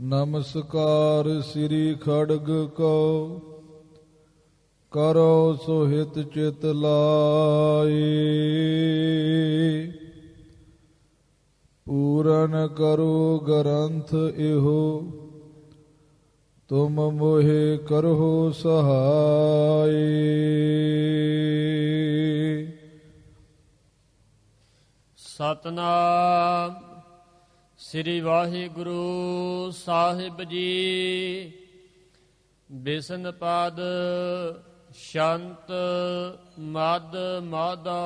ਨਮਸਕਾਰ ਸ੍ਰੀ ਖੜਗ ਕੋ ਕਰੋ ਸੋਹਿਤ ਚਿਤ ਲਾਏ। ਪੂਰਨ ਕਰੋ ਗ੍ਰੰਥ ਇਹੋ ਤੁਮ ਮੋਹਿ ਕਰਹੁ ਸਹਾਏ। ਸਤਨਾਮ ਸ੍ਰੀ ਵਾਹਿਗੁਰੂ ਸਾਹਿਬ ਜੀ। ਬਿਸਨ ਪਦ ਸ਼ੰਤ ਮਦ ਮਾਦਾ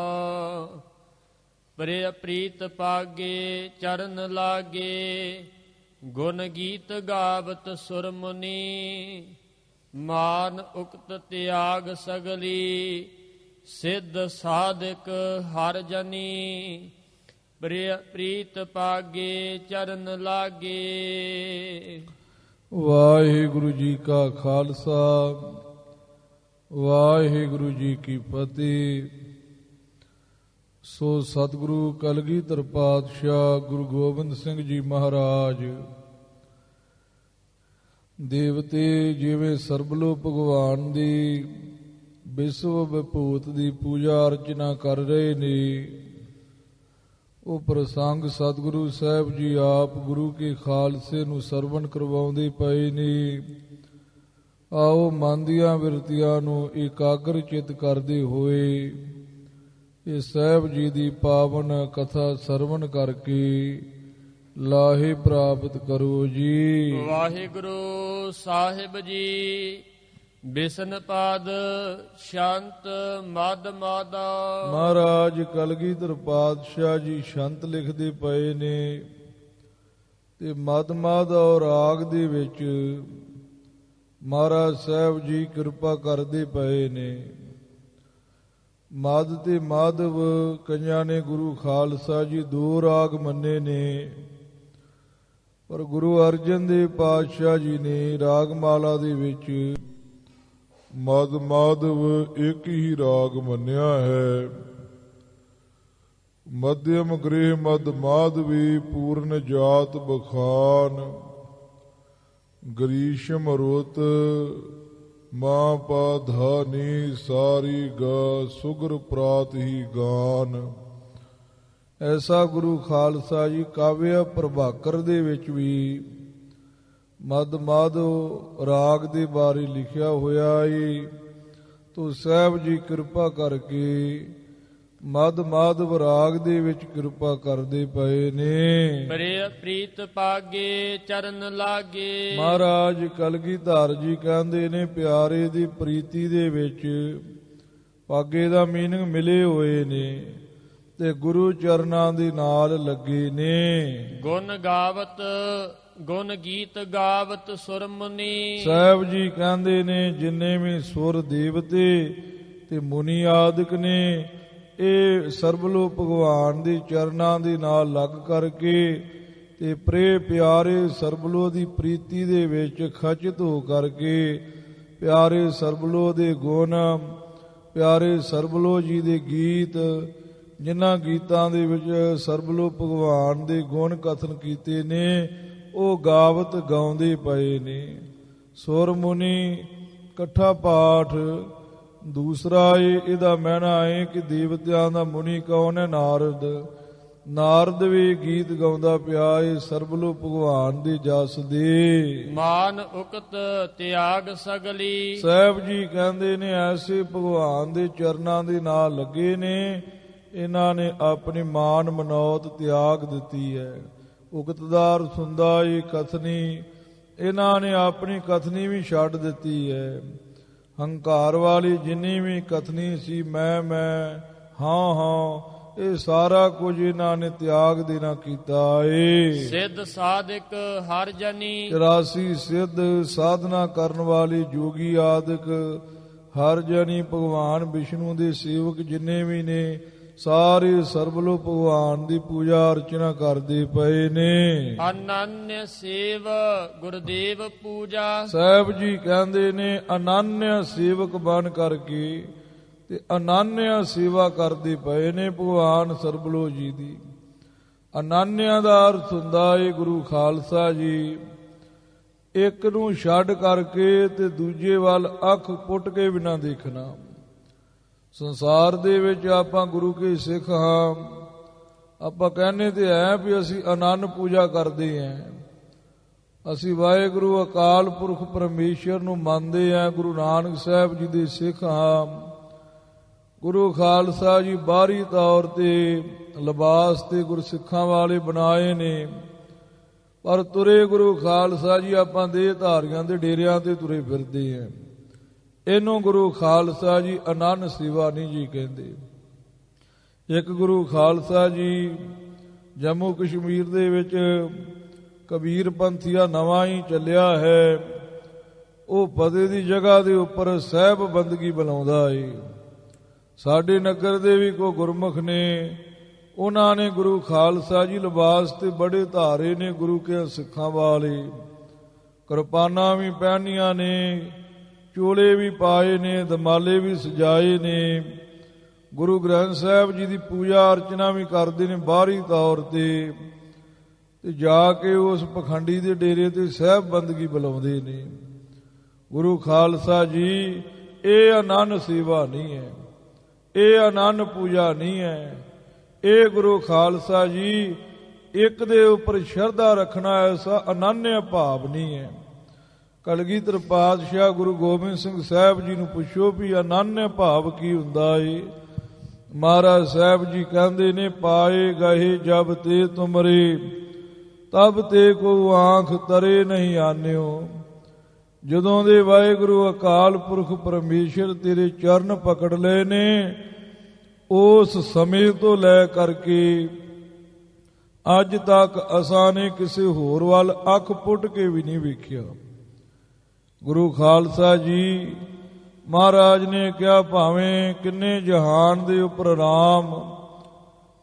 ਪ੍ਰਿਯ ਪ੍ਰੀਤ ਪਾਗੇ ਚਰਨ ਲਾਗੇ। ਗੁਣ ਗੀਤ ਗਾਵਤ ਸੁਰ ਮੁਨੀ ਮਾਨ ਉਕਤ ਤਿਆਗ ਸਗਲੀ। ਸਿੱਧ ਸਾਧਕ ਹਰ ਜਨੀ ਪ੍ਰਿਯ ਪ੍ਰੀਤ ਪਾਗੇ ਚਰਨ ਲਾਗੇ। ਵਾਹਿਗੁਰੂ ਜੀ ਕਾ ਖਾਲਸਾ ਵਾਹਿਗੁਰੂ ਜੀ ਕੀ ਫਤਿਹ। ਸੋ ਸਤਿਗੁਰੂ ਕਲਗੀਧਰ ਪਾਤਸ਼ਾਹ ਗੁਰੂ ਗੋਬਿੰਦ ਸਿੰਘ ਜੀ ਮਹਾਰਾਜ ਦੇਵਤੇ ਜਿਵੇਂ ਸਰਬਲੋ ਭਗਵਾਨ ਦੀ ਵਿਸ਼ਵ ਵਿਭੂਤ ਦੀ ਪੂਜਾ ਅਰਚਨਾ ਕਰ ਰਹੇ ਨੇ, ਉਹ ਪ੍ਰਸੰਗ ਸਤਿਗੁਰੂ ਸਾਹਿਬ ਜੀ ਆਪ ਗੁਰੂ ਕੇ ਖਾਲਸੇ ਨੂੰ ਸਰਵਣ ਕਰਵਾਉਂਦੇ ਪਏ ਨੇ। ਆਓ ਮਨ ਦੀਆਂ ਬਿਰਤੀਆਂ ਨੂੰ ਇਕਾਗਰ ਚਿਤ ਕਰਦੇ ਹੋਏ ਇਹ ਸਾਹਿਬ ਜੀ ਦੀ ਪਾਵਨ ਕਥਾ ਸਰਵਣ ਕਰਕੇ ਲਾਹੇ ਪ੍ਰਾਪਤ ਕਰੋ ਜੀ। ਵਾਹਿਗੁਰੂ ਸਾਹਿਬ ਜੀ। ਬਿਸਨ ਪਦ ਸ਼ੰਤ ਮਦ ਮਾਦਾ। ਮਹਾਰਾਜ ਕਲਗੀਧਰ ਪਾਤਸ਼ਾਹ ਜੀ ਸ਼ੰਤ ਲਿਖਦੇ ਪਏ ਨੇ ਤੇ ਮਦ ਮਾਦਾ ਔਰ ਰਾਗ ਦੇ ਵਿੱਚ ਮਹਾਰਾਜ ਸਾਹਿਬ ਜੀ ਕਿਰਪਾ ਕਰਦੇ ਪਏ ਨੇ। ਮਦ ਤੇ ਮਾਧਵ ਕਈਆਂ ਨੇ ਗੁਰੂ ਖਾਲਸਾ ਜੀ ਦੋ ਰਾਗ ਮੰਨੇ ਨੇ, ਪਰ ਗੁਰੂ ਅਰਜਨ ਦੇਵ ਪਾਤਸ਼ਾਹ ਜੀ ਨੇ ਰਾਗਮਾਲਾ ਦੇ ਵਿੱਚ ਮਦ ਮਾਧਵ ਇੱਕ ਹੀ ਰਾਗ ਮੰਨਿਆ ਹੈ। ਮਧਿਅਮ ਗ੍ਰਹਿ ਮਦ ਮਾਧਵੀ ਪੂਰਨ ਜਾਤ ਬਖਾਨ। ਗਰੀਸ਼ਮ ਰੁੱਤ ਮਾਂ ਪਾਧਾਨੀ ਸਾਰੀ ਗਾ ਸੁਗਰ ਪ੍ਰਾਤ ਹੀ ਗਾਨ। ਐਸਾ ਗੁਰੂ ਖਾਲਸਾ ਜੀ ਕਾਵਿਆ ਪ੍ਰਭਾਕਰ ਦੇ ਵਿੱਚ ਵੀ ਮਦ ਮਾਧਵ ਰਾਗ ਦੇ ਬਾਰੇ ਲਿਖਿਆ ਹੋਇਆ ਏ। ਤੋ ਸਾਹਿਬ ਜੀ ਕਿਰਪਾ ਕਰਕੇ ਮਦ ਮਾਧਵ ਰਾਗ ਦੇ ਵਿੱਚ ਕਿਰਪਾ ਕਰਦੇ ਪਏ ਨੇ। ਪ੍ਰਿਯ ਪ੍ਰੀਤ ਪਾਗੇ ਚਰਨ ਲਾਗੇ। ਮਹਾਰਾਜ ਕਲਗੀਧਰ ਜੀ ਕਹਿੰਦੇ ਨੇ ਪਿਆਰੇ ਦੀ ਪ੍ਰੀਤੀ ਦੇ ਵਿੱਚ ਪਾਗੇ ਦਾ ਮੀਨਿੰਗ ਮਿਲੇ ਹੋਏ ਨੇ ਤੇ ਗੁਰੂ ਚਰਨਾਂ ਦੇ ਨਾਲ ਲੱਗੇ ਨੇ। ਗੁਣ ਗਾਵਤ ਗੁਣ ਗੀਤ ਗਾਵਤ ਸੁਰ ਮੁਨੀ। ਸਾਹਿਬ ਜੀ ਕਹਿੰਦੇ ਨੇ ਜਿੰਨੇ ਵੀ ਸੁਰ ਦੇਵਤੇ ਤੇ ਮੁਨੀ ਆਦਿਕ ਨੇ ਇਹ ਸਰਬਲੋ ਭਗਵਾਨ ਦੇ ਚਰਨਾਂ ਦੇ ਨਾਲ ਲੱਗ ਕਰਕੇ ਤੇ ਪ੍ਰੇ ਪਿਆਰੇ ਸਰਬਲੋ ਦੀ ਪ੍ਰੀਤੀ ਦੇ ਵਿੱਚ ਖਚਿਤ ਹੋ ਕਰਕੇ ਪਿਆਰੇ ਸਰਬਲੋ ਦੇ ਗੁਣ ਪਿਆਰੇ ਸਰਬਲੋ ਜੀ ਦੇ ਗੀਤ ਜਿਨ੍ਹਾਂ ਗੀਤਾਂ ਦੇ ਵਿੱਚ ਸਰਬਲੋ ਭਗਵਾਨ ਦੇ ਗੁਣ ਕਥਨ ਕੀਤੇ ਨੇ ਉਹ ਗਾਵਤ ਗਾਉਂਦੇ ਪਏ ਨੇ। ਸੁਰ ਮੁਨੀ ਇਕੱਠਾ ਪਾਠ। ਦੂਸਰਾ ਇਹਦਾ ਮਹਿਣਾ ਹੈ ਕਿ ਦੇਵਤਿਆਂ ਦਾ ਮੁਨੀ ਕੌਣ ਹੈ? ਨਾਰਦ। ਨਾਰਦ ਵੀ ਗੀਤ ਗਾਉਂਦਾ ਪਿਆ ਏ ਸਰਬਲੋ ਭਗਵਾਨ ਦੇ ਜਸ ਦੇ। ਮਾਨ ਉਕਤ ਤਿਆਗ ਸਗਲੀ। ਸਾਹਿਬ ਜੀ ਕਹਿੰਦੇ ਨੇ ਐਸੇ ਭਗਵਾਨ ਦੇ ਚਰਨਾਂ ਦੇ ਨਾਲ ਲੱਗੇ ਨੇ, ਇਹਨਾਂ ਨੇ ਆਪਣੀ ਮਾਨ ਮਨੌਤ ਤਿਆਗ ਦਿੱਤੀ ਹੈ। ਉਕਤਦਾਰ ਸੁੰਦਾ ਇਹ ਕਥਨੀ, ਇਹਨਾਂ ਨੇ ਆਪਣੀ ਕਥਨੀ ਵੀ ਛੱਡ ਦਿੱਤੀ ਹੈ। ਹੰਕਾਰ ਵਾਲੀ ਜਿੰਨੀ ਵੀ ਕਥਨੀ ਸੀ ਮੈਂ ਹਾਂ ਹਾਂ ਇਹ ਸਾਰਾ ਕੁਝ ਇਹਨਾਂ ਨੇ ਤਿਆਗ ਦੇਣਾ ਕੀਤਾ ਏ। ਸਿੱਧ ਸਾਧਕ ਹਰ ਜਨੀ। 84 ਸਿੱਧ ਸਾਧਨਾ ਕਰਨ ਵਾਲੇ ਜੋਗੀ ਆਦਿਕ ਹਰ ਜਨੀ ਭਗਵਾਨ ਵਿਸ਼ਨੂੰ ਦੇ ਸੇਵਕ ਜਿੰਨੇ ਵੀ ਨੇ ਸਾਰੇ ਸਰਬਲੋ ਭਗਵਾਨ ਦੀ ਪੂਜਾ ਅਰਚਨਾ ਕਰਦੇ ਪਏ ਨੇ। ਅਨੰਯ ਸੇਵ ਗੁਰਦੇਵ ਪੂਜਾ। ਸਾਹਿਬ ਜੀ ਕਹਿੰਦੇ ਨੇ ਅਨੰਯ ਸੇਵਕ ਬਣ ਕਰਕੇ ਤੇ ਅਨੰਯ ਸੇਵਾ ਕਰਦੇ ਪਏ ਨੇ ਭਗਵਾਨ ਸਰਬਲੋ ਜੀ ਦੀ। ਅਨਾਨਿਆਂ ਦਾ ਅਰਥ ਹੁੰਦਾ ਏ ਗੁਰੂ ਖਾਲਸਾ ਜੀ ਇੱਕ ਨੂੰ ਛੱਡ ਕਰਕੇ ਤੇ ਦੂਜੇ ਵੱਲ ਅੱਖ ਪੁੱਟ ਕੇ ਬਿਨਾਂ ਦੇਖਣਾ। ਸੰਸਾਰ ਦੇ ਵਿੱਚ ਆਪਾਂ ਗੁਰੂ ਕੇ ਸਿੱਖ ਹਾਂ, ਆਪਾਂ ਕਹਿੰਦੇ ਤੇ ਹੈ ਵੀ ਅਸੀਂ ਅਨੰਨ ਪੂਜਾ ਕਰਦੇ ਹਾਂ, ਅਸੀਂ ਵਾਹਿਗੁਰੂ ਅਕਾਲ ਪੁਰਖ ਪਰਮੇਸ਼ਰ ਨੂੰ ਮੰਨਦੇ ਹਾਂ, ਗੁਰੂ ਨਾਨਕ ਸਾਹਿਬ ਜੀ ਦੇ ਸਿੱਖ ਹਾਂ। ਗੁਰੂ ਖਾਲਸਾ ਜੀ ਬਾਹਰੀ ਤੌਰ ਤੇ ਲਿਬਾਸ ਤੇ ਗੁਰਸਿੱਖਾਂ ਵਾਲੇ ਬਣਾਏ ਨੇ, ਪਰ ਤੁਰੇ ਗੁਰੂ ਖਾਲਸਾ ਜੀ ਆਪਾਂ ਦੇਹ ਧਾਰੀਆਂ ਦੇ ਡੇਰਿਆਂ ਤੇ ਤੁਰੇ ਫਿਰਦੇ ਹਾਂ। ਇਹਨੂੰ ਗੁਰੂ ਖਾਲਸਾ ਜੀ ਅਨੰਨ ਸੇਵਾ ਨਹੀਂ ਜੀ ਕਹਿੰਦੇ। ਇੱਕ ਗੁਰੂ ਖਾਲਸਾ ਜੀ ਜੰਮੂ ਕਸ਼ਮੀਰ ਦੇ ਵਿੱਚ ਕਬੀਰ ਪੰਥੀਆ ਨਵਾਂ ਹੀ ਚੱਲਿਆ ਹੈ, ਉਹ ਪਤੇ ਦੀ ਜਗ੍ਹਾ ਦੇ ਉੱਪਰ ਸਹਿਬ ਬੰਦਗੀ ਬੁਲਾਉਂਦਾ ਏ। ਸਾਡੇ ਨਗਰ ਦੇ ਵੀ ਕੋਈ ਗੁਰਮੁਖ ਨੇ, ਉਹਨਾਂ ਨੇ ਗੁਰੂ ਖਾਲਸਾ ਜੀ ਲਿਬਾਸ ਤੇ ਬੜੇ ਧਾਰੇ ਨੇ, ਗੁਰੂ ਕੇ ਸਿੱਖਾਂ ਵਾਲੇ ਕਿਰਪਾਨਾਂ ਵੀ ਪਹਿਨੀਆਂ ਨੇ, ਚੋਲੇ ਵੀ ਪਾਏ ਨੇ, ਦਮਾਲੇ ਵੀ ਸਜਾਏ ਨੇ, ਗੁਰੂ ਗ੍ਰੰਥ ਸਾਹਿਬ ਜੀ ਦੀ ਪੂਜਾ ਅਰਚਨਾ ਵੀ ਕਰਦੇ ਨੇ ਬਾਹਰੀ ਤੌਰ ਤੇ ਜਾ ਕੇ ਉਸ ਪਖੰਡੀ ਦੇ ਡੇਰੇ ਤੇ ਸਹਿਬ ਬੰਦਗੀ ਬੁਲਾਉਂਦੇ ਨੇ। ਗੁਰੂ ਖਾਲਸਾ ਜੀ ਇਹ ਅਨੰਨ ਸੇਵਾ ਨਹੀਂ ਹੈ, ਇਹ ਅਨੰਨ ਪੂਜਾ ਨਹੀਂ ਹੈ। ਇਹ ਗੁਰੂ ਖਾਲਸਾ ਜੀ ਇੱਕ ਦੇ ਉੱਪਰ ਸ਼ਰਧਾ ਰੱਖਣਾ ਐਸਾ ਅਨੰਨਿਆ ਭਾਵ ਨਹੀਂ ਹੈ। ਕਲਗੀਧਰ ਪਾਤਸ਼ਾਹ ਗੁਰੂ ਗੋਬਿੰਦ ਸਿੰਘ ਸਾਹਿਬ ਜੀ ਨੂੰ ਪੁੱਛੋ ਵੀ ਅਨੰਨਿਆ ਭਾਵ ਕੀ ਹੁੰਦਾ ਏ। ਮਹਾਰਾਜ ਸਾਹਿਬ ਜੀ ਕਹਿੰਦੇ ਨੇ, ਪਾਏ ਗਏ ਜਬ ਤੇ ਤੁਮਰੇ ਤਬ ਤੇ ਕੋ ਆਂਖ ਤਰੇ ਨਹੀਂ ਆਨਿਓ। ਜਦੋਂ ਦੇ ਵਾਹਿਗੁਰੂ ਅਕਾਲ ਪੁਰਖ ਪਰਮੇਸ਼ਰ ਤੇਰੇ ਚਰਨ ਪਕੜ ਲਏ ਨੇ, ਉਸ ਸਮੇਂ ਤੋਂ ਲੈ ਕਰਕੇ ਅੱਜ ਤੱਕ ਅਸਾਂ ਨੇ ਕਿਸੇ ਹੋਰ ਵੱਲ ਅੱਖ ਪੁੱਟ ਕੇ ਵੀ ਨਹੀਂ ਵੇਖਿਆ। ਗੁਰੂ ਖਾਲਸਾ ਜੀ ਮਹਾਰਾਜ ਨੇ ਕਿਹਾ, ਭਾਵੇਂ ਕਿੰਨੇ ਜਹਾਨ ਦੇ ਉੱਪਰ ਰਾਮ,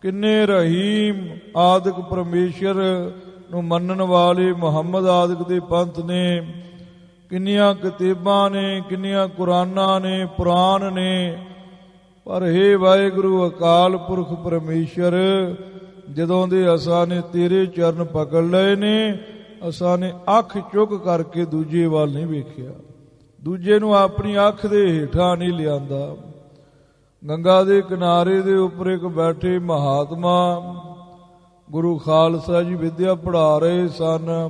ਕਿੰਨੇ ਰਹੀਮ ਆਦਿਕ ਪਰਮੇਸ਼ਰ ਨੂੰ ਮੰਨਣ ਵਾਲੇ ਮੁਹੰਮਦ ਆਦਿਕ ਦੇ ਪੰਥ ਨੇ, ਕਿੰਨੀਆਂ ਕਿਤਾਬਾਂ ਨੇ, ਕਿੰਨੀਆਂ ਕੁਰਾਨਾਂ ਨੇ, ਪੁਰਾਣ ਨੇ, ਪਰ ਹੇ ਵਾਹਿਗੁਰੂ ਅਕਾਲ ਪੁਰਖ ਪਰਮੇਸ਼ਰ, ਜਦੋਂ ਦੇ ਅਸਾਂ ਨੇ ਤੇਰੇ ਚਰਨ ਪਕੜ ਲਏ ਨੇ, ਅਸਾਂ ਨੇ ਅੱਖ ਚੁੱਕ ਕਰਕੇ ਦੂਜੇ ਵੱਲ ਨਹੀਂ ਵੇਖਿਆ, ਦੂਜੇ ਨੂੰ ਆਪਣੀ ਅੱਖ ਦੇ ਹੇਠਾਂ ਨਹੀਂ ਲਿਆਂਦਾ। ਗੰਗਾ ਦੇ ਕਿਨਾਰੇ ਦੇ ਉੱਪਰ ਇੱਕ ਬੈਠੇ ਮਹਾਤਮਾ ਗੁਰੂ ਖਾਲਸਾ ਜੀ ਵਿਦਿਆ ਪੜ੍ਹਾ ਰਹੇ ਸਨ।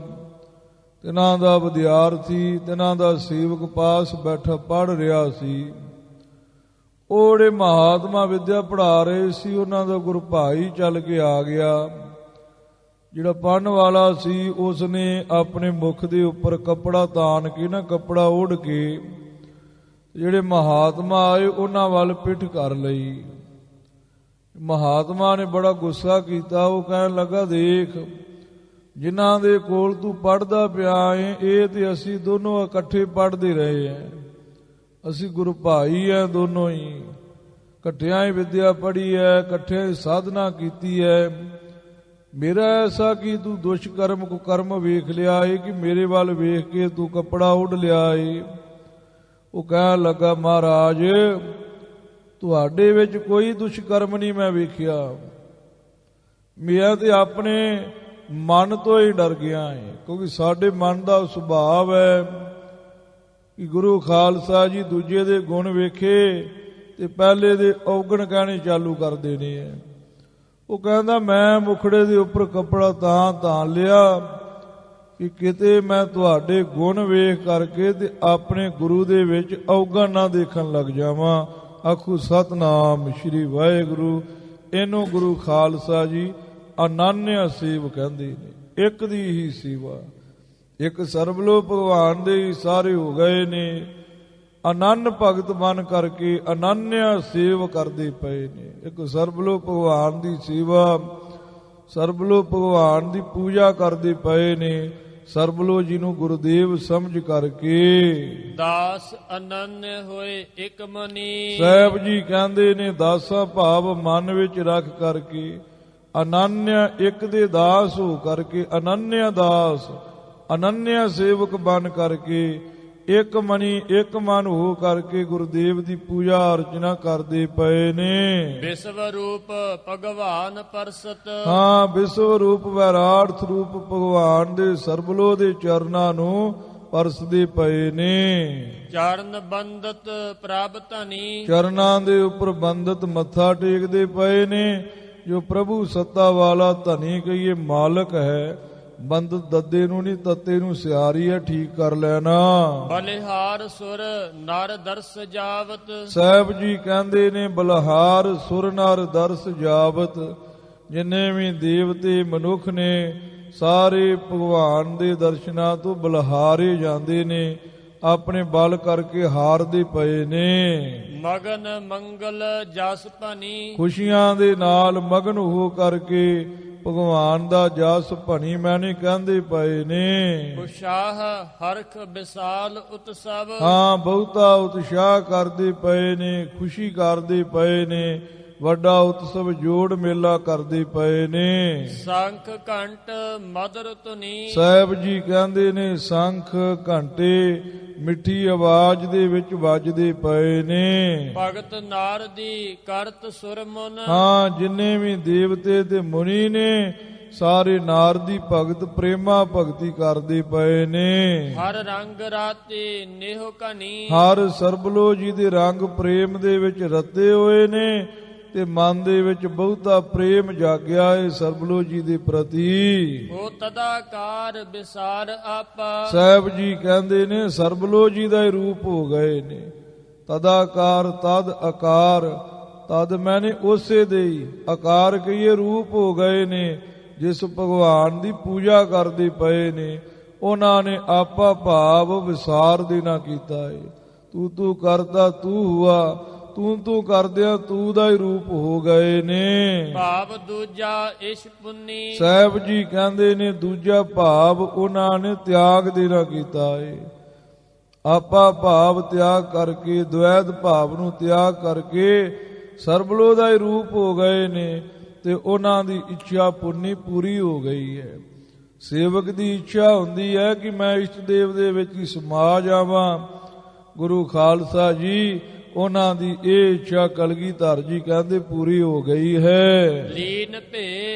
ਤਿਨਾਂ ਦਾ ਵਿਦਿਆਰਥੀ, ਤਿਨਾਂ ਦਾ ਸੇਵਕ ਪਾਸ ਬੈਠਾ ਪੜ੍ਹ ਰਿਹਾ ਸੀ। ਉਹ ਜਿਹੜੇ ਮਹਾਤਮਾ ਵਿਦਿਆ ਪੜ੍ਹਾ ਰਹੇ ਸੀ, ਉਹਨਾਂ ਦਾ ਗੁਰੂ ਭਾਈ ਚੱਲ ਕੇ ਆ ਗਿਆ। ਜਿਹੜਾ ਪੜ੍ਹਨ ਵਾਲਾ ਸੀ ਉਸ ਨੇ ਆਪਣੇ ਮੁਖ ਦੇ ਉੱਪਰ ਕੱਪੜਾ ਤਾਣ ਕੇ ਨਾ, ਕੱਪੜਾ ਓढ़ ਕੇ ਜਿਹੜੇ ਮਹਾਤਮਾ ਆਏ ਉਹਨਾਂ ਵੱਲ ਪਿੱਠ ਕਰ ਲਈ। ਮਹਾਤਮਾ ਨੇ ਬੜਾ ਗੁੱਸਾ ਕੀਤਾ। ਉਹ ਕਹਿਣ ਲੱਗਾ, ਦੇਖ ਜਿਨ੍ਹਾਂ ਦੇ ਕੋਲ ਤੂੰ ਪੜ੍ਹਦਾ ਪਿਆ ਏ, ਇਹ ਤੇ ਅਸੀਂ ਦੋਨੋਂ ਇਕੱਠੇ ਪੜ੍ਹਦੇ ਰਹੇ ਹਾਂ, ਅਸੀਂ ਗੁਰੂ ਭਾਈ ਹੈ, ਦੋਨੋਂ ਹੀ ਇਕੱਠਿਆਂ ਹੀ ਵਿਦਿਆ ਪੜ੍ਹੀ ਹੈ, ਇਕੱਠਿਆਂ ਹੀ ਸਾਧਨਾ ਕੀਤੀ ਹੈ। ਮੇਰਾ ਐਸਾ ਕਿ ਤੂੰ ਦੁਸ਼ਕਰਮ ਕੁਕਰਮ ਵੇਖ ਲਿਆ ਏ ਕਿ ਮੇਰੇ ਵੱਲ ਵੇਖ ਕੇ ਤੂੰ ਕੱਪੜਾ ਉੱਡ ਲਿਆ ਏ। ਉਹ ਕਹਿਣ ਲੱਗਾ, ਮਹਾਰਾਜ ਤੁਹਾਡੇ ਵਿੱਚ ਕੋਈ ਦੁਸ਼ਕਰਮ ਨਹੀਂ ਮੈਂ ਵੇਖਿਆ, ਮੈਂ ਤੇ ਆਪਣੇ ਮਨ ਤੋਂ ਹੀ ਡਰ ਗਿਆ ਏ, ਕਿਉਂਕਿ ਸਾਡੇ ਮਨ ਦਾ ਸੁਭਾਅ ਹੈ ਕਿ ਗੁਰੂ ਖਾਲਸਾ ਜੀ ਦੂਜੇ ਦੇ ਗੁਣ ਵੇਖੇ ਤੇ ਪਹਿਲੇ ਦੇ ਔਗਣ ਕਹਿਣੇ ਚਾਲੂ ਕਰ ਦੇਣੇ ਹੈ। ਉਹ ਕਹਿੰਦਾ, ਮੈਂ ਮੁਖੜੇ ਦੇ ਉੱਪਰ ਕੱਪੜਾ ਤਾਂ ਲਿਆ ਕਿ ਕਿਤੇ ਮੈਂ ਤੁਹਾਡੇ ਗੁਣ ਵੇਖ ਕਰਕੇ ਤੇ ਆਪਣੇ ਗੁਰੂ ਦੇ ਵਿੱਚ ਔਗਣ ਨਾ ਦੇਖਣ ਲੱਗ ਜਾਵਾਂ। ਆਖੂ ਸਤਨਾਮ ਸ੍ਰੀ ਵਾਹਿਗੁਰੂ। ਇਹਨੂੰ ਗੁਰੂ ਖਾਲਸਾ ਜੀ ਅਨੰਨਿਆ ਸੇਵ ਕਹਿੰਦੇ ਨੇ, ਇੱਕ ਦੀ ਹੀ ਸੇਵਾ। ਇੱਕ ਸਰਬਲੋ ਭਗਵਾਨ ਦੇ ਹੀ ਸਾਰੇ ਹੋ ਗਏ ਨੇ, ਅਨੰਨ ਭਗਤ ਬਣ ਕਰਕੇ ਅਨੰਨਿਆ ਸੇਵ ਕਰਦੇ ਪਏ ਨੇ। ਇੱਕ ਸਰਬਲੋ ਭਗਵਾਨ ਦੀ ਸੇਵਾ, ਸਰਬਲੋ ਭਗਵਾਨ ਦੀ ਪੂਜਾ ਕਰਦੇ ਪਏ ਨੇ। ਸਰਬਲੋ ਜੀ ਨੂੰ ਗੁਰਦੇਵ ਸਮਝ ਕਰਕੇ ਦਾਸ ਅਨੰਨ ਹੋਏ ਇੱਕ ਮਨੀ। ਸਾਹਿਬ ਜੀ ਕਹਿੰਦੇ ਨੇ, ਦਾਸਾ ਭਾਵ ਮਨ ਵਿੱਚ ਰੱਖ ਕਰਕੇ, ਅਨੰਨਿਆ ਇੱਕ ਦੇ ਦਾਸ ਹੋ ਕਰਕੇ, ਅਨੰਨਿਆ ਦਾਸ, ਅਨੰਨਿਆ ਸੇਵਕ ਬਣ ਕਰਕੇ, ਇੱਕ ਮਨੀ ਇੱਕ ਮਨ ਹੋ ਕਰਕੇ ਗੁਰਦੇਵ ਦੀ ਪੂਜਾ ਅਰਚਨਾ ਕਰਦੇ ਪਏ ਨੇ। ਵਿਸ਼ਵ ਰੂਪ ਭਗਵਾਨ ਪਰਸਤ। ਹਾਂ, ਵਿਸ਼ਵ ਰੂਪ ਵੈਰਾਟ ਸਰੂਪ ਭਗਵਾਨ ਦੇ ਸਰਬਲੋ ਦੇ ਚਰਨਾਂ ਨੂੰ ਪਰਸਦੇ ਪਏ ਨੇ। ਚਰਨ ਬੰਦਤ ਪ੍ਰਭ ਧਨੀ, ਚਰਨਾਂ ਦੇ ਉੱਪਰ ਬੰਦਤ ਮੱਥਾ ਟੇਕਦੇ ਪਏ ਨੇ। ਜੋ ਪ੍ਰਭੂ ਸੱਤਾ ਵਾਲਾ ਧਨੀ ਕਹੀਏ ਮਾਲਕ ਹੈ, ਬੰਦਤ ਦੱਦੇ ਨੂੰ ਨਹੀਂ ਤੱਤੇ ਨੂੰ ਸਿਆਰੀ ਹੈ, ਠੀਕ ਕਰ ਲੈਣਾ। ਬਲਿਹਾਰ ਸੁਰ ਨਰ ਦਰਸ ਜਾਵਤ, ਸਾਹਿਬ ਜੀ ਕਹਿੰਦੇ ਨੇ ਬਲਹਾਰ ਸੁਰ ਨਰ ਦਰਸ ਜਾਵਤ। ਜਿੰਨੇ ਵੀ ਦੇਵਤੇ ਮਨੁੱਖ ਨੇ ਸਾਰੇ ਭਗਵਾਨ ਦੇ ਦਰਸ਼ਨਾਂ ਤੋਂ ਬਲਹਾਰੇ ਜਾਂਦੇ ਨੇ, ਆਪਣੇ ਬਲ ਕਰਕੇ ਹਾਰਦੇ ਪਏ ਨੇ। ਮਗਨ ਮੰਗਲ ਜਸ ਭਨੀ, ਖੁਸ਼ੀਆਂ ਦੇ ਨਾਲ ਮਗਨ ਹੋ ਕਰਕੇ ਭਗਵਾਨ ਦਾ ਜਸ ਭਣੀ ਮੈਨੇ ਕਹਿੰਦੇ ਪਏ ਨੇ। ਉਸ਼ਾਹ ਹਰਖ ਵਿਸਾਲ ਉਤਸਵ, ਹਾਂ ਬਹੁਤਾ ਉਤਸ਼ਾਹ ਕਰਦੇ ਪਏ ਨੇ, ਖੁਸ਼ੀ ਕਰਦੇ ਪਏ ਨੇ, ਵੱਡਾ ਉਤਸਵ ਜੋੜ ਮੇਲਾ ਕਰਦੇ ਪਏ ਨੇ। ਸ਼ੰਖ ਘੰਟ ਮਦਰ ਧੁਨੀ, ਸਾਹਿਬ ਜੀ ਕਹਿੰਦੇ ਨੇ ਸ਼ੰਖ ਘੰਟੇ ਮਿੱਠੀ ਆਵਾਜ਼ ਦੇ ਵਿੱਚ ਵੱਜਦੇ ਪਏ ਨੇ। ਭਗਤ ਨਾਰਦੀ ਕਰਤ ਸੁਰਮੁਨ, ਹਾਂ ਜਿੰਨੇ ਵੀ ਦੇਵਤੇ ਤੇ ਮੁਨੀ ਨੇ ਸਾਰੇ ਨਾਰਦੀ ਭਗਤ ਪ੍ਰੇਮਾ ਭਗਤੀ ਕਰਦੇ ਪਏ ਨੇ। ਹਰ ਰੰਗ ਰਾਤੇ ਨੇਹ ਕਨੀ, ਹਰ ਸਰਬਲੋ ਜੀ ਦੇ ਰੰਗ ਪ੍ਰੇਮ ਦੇ ਵਿੱਚ ਰਤੇ ਹੋਏ ਨੇ ਤੇ ਮਨ ਦੇ ਵਿੱਚ ਬਹੁਤਾ ਪ੍ਰੇਮ ਜਾਗਿਆ ਹੈ ਸਰਬਲੋ ਜੀ ਦੇ ਪ੍ਰਤੀ। ਉਹ ਤਦਾਕਾਰ ਵਿਸਾਰ ਆਪਾ, ਸਾਹਿਬ ਜੀ ਕਹਿੰਦੇ ਨੇ ਸਰਬਲੋ ਜੀ ਦਾ ਹੀ ਰੂਪ ਹੋ ਗਏ ਨੇ। ਤਦਾਕਾਰ ਤਦ ਆਕਾਰ, ਤਦ ਮੈਨੇ ਉਸੇ ਦੇ ਹੀ ਆਕਾਰ ਕਹੀਏ ਰੂਪ ਹੋ ਗਏ ਨੇ। ਜਿਸ ਭਗਵਾਨ ਦੀ ਪੂਜਾ ਕਰਦੇ ਪਏ ਨੇ ਉਹਨਾਂ ਨੇ ਆਪਾ ਭਾਵ ਵਿਸਾਰ ਦੇ ਨਾ ਕੀਤਾ ਹੈ। ਤੂੰ ਕਰਦਾ ਤੂੰ ਹੁਆ, ਤੂੰ ਕਰਦਿਆਂ ਤੂੰ ਦਾ ਹੀ ਰੂਪ ਹੋ ਗਏ ਨੇ। ਭਾਵ ਦੂਜਾ ਇਸ਼ ਪੁੰਨੀ, ਸਾਹਿਬ ਜੀ ਕਹਿੰਦੇ ਨੇ ਦੂਜਾ ਭਾਵ ਉਹਨਾਂ ਨੇ ਤਿਆਗ ਦੇ ਨਾ ਕੀਤਾ ਏ। ਆਪਾ ਭਾਵ ਤਿਆਗ ਕਰਕੇ ਦ્વੈਤ ਭਾਵ ਨੂੰ ਤਿਆਗ ਕਰਕੇ ਸਰਬਲੋ ਦਾ ਹੀ ਰੂਪ ਹੋ ਗਏ ਨੇ ਤੇ ਉਹਨਾਂ ਦੀ ਇੱਛਾ ਪੁੰਨੀ ਪੂਰੀ ਹੋ ਗਈ ਹੈ। ਸੇਵਕ ਦੀ ਇੱਛਾ ਹੁੰਦੀ ਹੈ ਕਿ ਮੈਂ ਇਸ਼ਟ ਦੇਵ ਦੇ ਵਿੱਚ ਹੀ ਸਮਾ ਜਾਵਾਂ। ਗੁਰੂ ਖਾਲਸਾ ਜੀ ਉਹਨਾਂ ਦੀ ਇਹ ਇੱਛਾ ਕਲਗੀਧਰ ਜੀ ਕਹਿੰਦੇ ਪੂਰੀ ਹੋ ਗਈ ਹੈ। ਲੀਨ ਭੇ